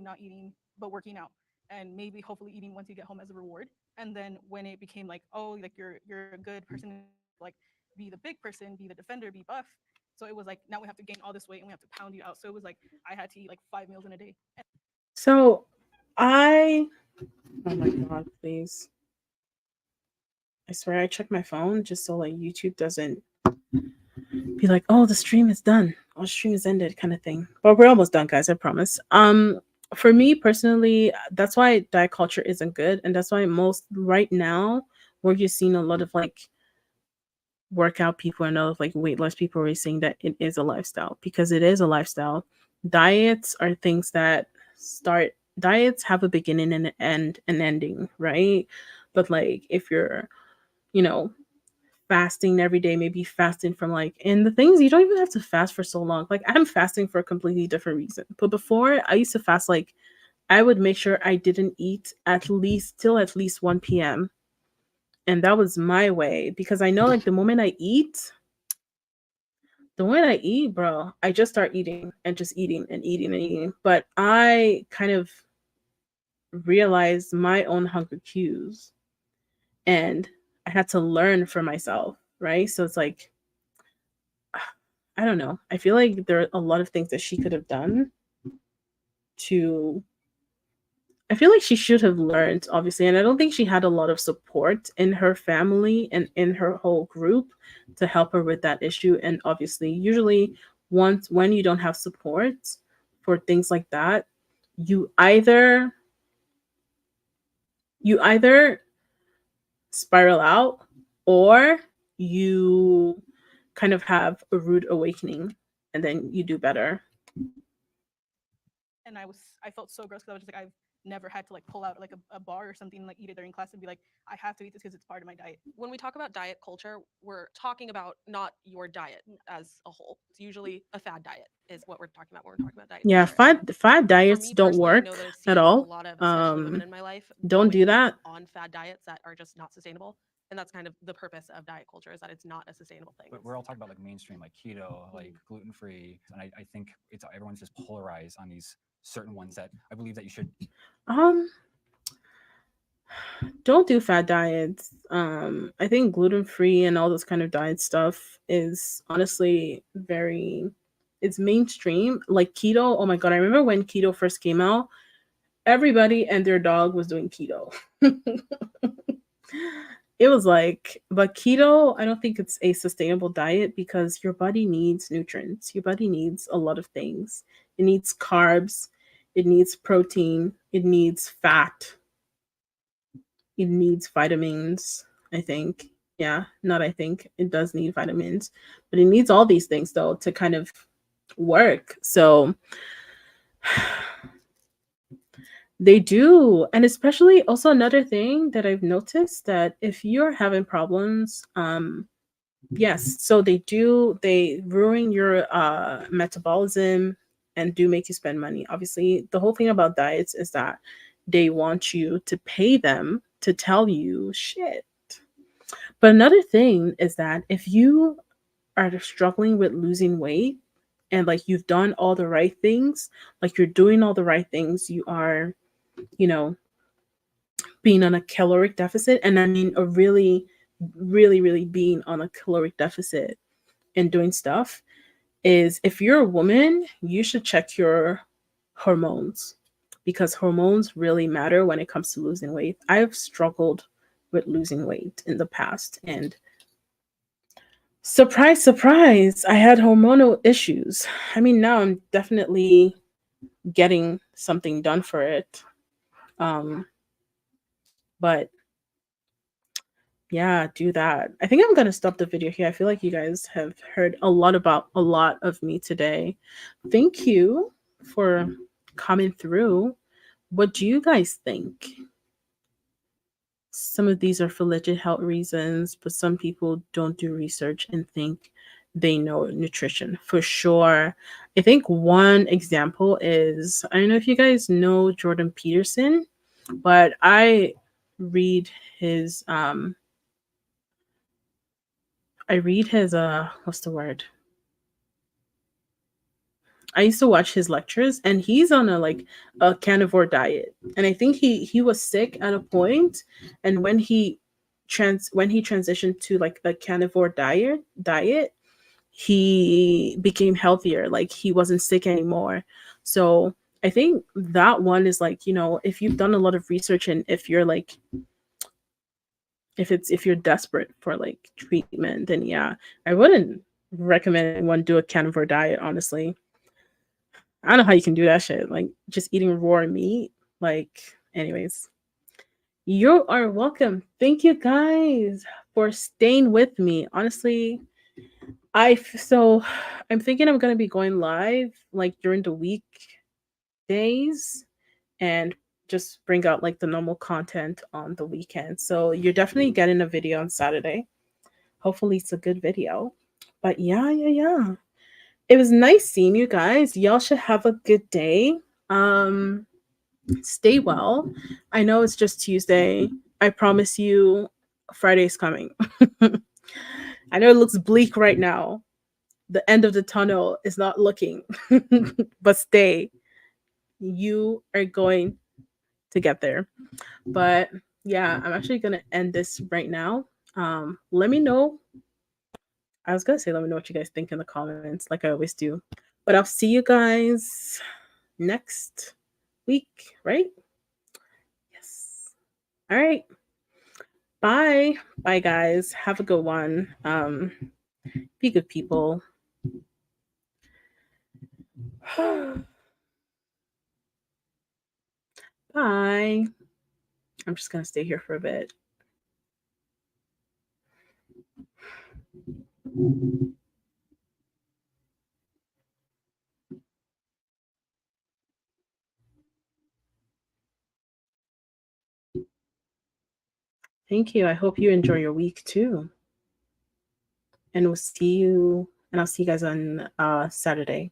not eating, but working out, and maybe hopefully eating once you get home as a reward. And then when it became like, oh, like you're a good person, like be the big person, be the defender, be buff. So it was like now we have to gain all this weight and we have to pound you out. So it was like I had to eat like 5 meals in a day. So oh my god, please. I swear I check my phone just so like YouTube doesn't be like, oh, the stream is done. Oh, the stream is ended kind of thing. But we're almost done, guys, I promise. For me personally, that's why diet culture isn't good. And that's why most right now we're just seeing a lot of like workout people and all of like weight loss people are saying that it is a lifestyle because it is a lifestyle. Diets are things that diets have a beginning and an ending, right? But like if you're fasting every day, maybe fasting from like, and the things you don't even have to fast for so long. Like I'm fasting for a completely different reason. But before I used to fast, like I would make sure I didn't eat at least till at least 1 p.m. And that was my way, because I know like the moment I eat, bro, I just start eating and just eating and eating and eating. But I kind of realized my own hunger cues, and I had to learn for myself, right? So it's like, I don't know. I feel like there are a lot of things that she could have done to, I feel like she should have learned, obviously, and I don't think she had a lot of support in her family and in her whole group to help her with that issue. And obviously, usually, when you don't have support for things like that, you either spiral out, or you kind of have a rude awakening, and then you do better. And I felt so gross because I was just like, I've never had to like pull out like a bar or something and like eat it during class and be like, I have to eat this because it's part of my diet. When we talk about diet culture, we're talking about not your diet as a whole. It's usually a fad diet is what we're talking about when we're talking about diet Yeah, culture. fad For diets me don't personally, I work know that I've at seen a all. lot of, especially women in my life, Don't do going that. on fad diets that are just not sustainable. And that's kind of the purpose of diet culture, is that it's not a sustainable thing. But we're all talking about like mainstream, like keto, like gluten-free, and I think it's everyone's just polarized on these certain ones that I believe that you should. Don't do fad diets. I think gluten-free and all this kind of diet stuff is honestly it's mainstream. Like keto, oh my god, I remember when keto first came out, everybody and their dog was doing keto. It was like, but keto, I don't think it's a sustainable diet, because your body needs nutrients. Your body needs a lot of things. It needs carbs, it needs protein, it needs fat, it needs vitamins, I think. Yeah, not I think. It does need vitamins. But it needs all these things though to kind of work. So they do. And especially also another thing that I've noticed, that if you're having problems, yes, so they ruin your metabolism and do make you spend money. Obviously, the whole thing about diets is that they want you to pay them to tell you shit. But another thing is that if you are struggling with losing weight, and like you've done all the right things, like you're doing all the right things, you are, you know, being on a caloric deficit, and I mean a really, really, really being on a caloric deficit and doing stuff, is if you're a woman, you should check your hormones, because hormones really matter when it comes to losing weight. I've struggled with losing weight in the past, and surprise, surprise, I had hormonal issues. I mean, now I'm definitely getting something done for it. But yeah, do that. I think I'm gonna stop the video here. I feel like you guys have heard a lot of me today. Thank you for coming through. What do you guys think? Some of these are for legit health reasons, but some people don't do research and think they know nutrition for sure. I think one example is, I don't know if you guys know Jordan Peterson, but I read his what's the word? I used to watch his lectures, and he's on a carnivore diet. And I think he was sick at a point, and when he transitioned to like the carnivore diet, he became healthier. Like he wasn't sick anymore. So I think that one is like, if you've done a lot of research, and if you're like, if you're desperate for like treatment, then yeah, I wouldn't recommend anyone do a carnivore diet, honestly. I don't know how you can do that shit. Like just eating raw meat. Like, anyways. You are welcome. Thank you guys for staying with me. Honestly, I'm thinking I'm gonna be going live like during the weekdays, and just bring out like the normal content on the weekend. So you're definitely getting a video on Saturday. Hopefully it's a good video. But yeah. It was nice seeing you guys. Y'all should have a good day. Stay well. I know it's just Tuesday. I promise you, Friday's coming. I know it looks bleak right now. The end of the tunnel is not looking, but stay. You are going to get there. But yeah, I'm actually gonna end this right now. Let me know. I was gonna say let me know what you guys think in the comments, like I always do. But I'll see you guys next week, right? Yes. All right. Bye. Bye guys. Have a good one. Be good people. Bye. I'm just gonna stay here for a bit. Thank you. I hope you enjoy your week too. And I'll see you guys on Saturday.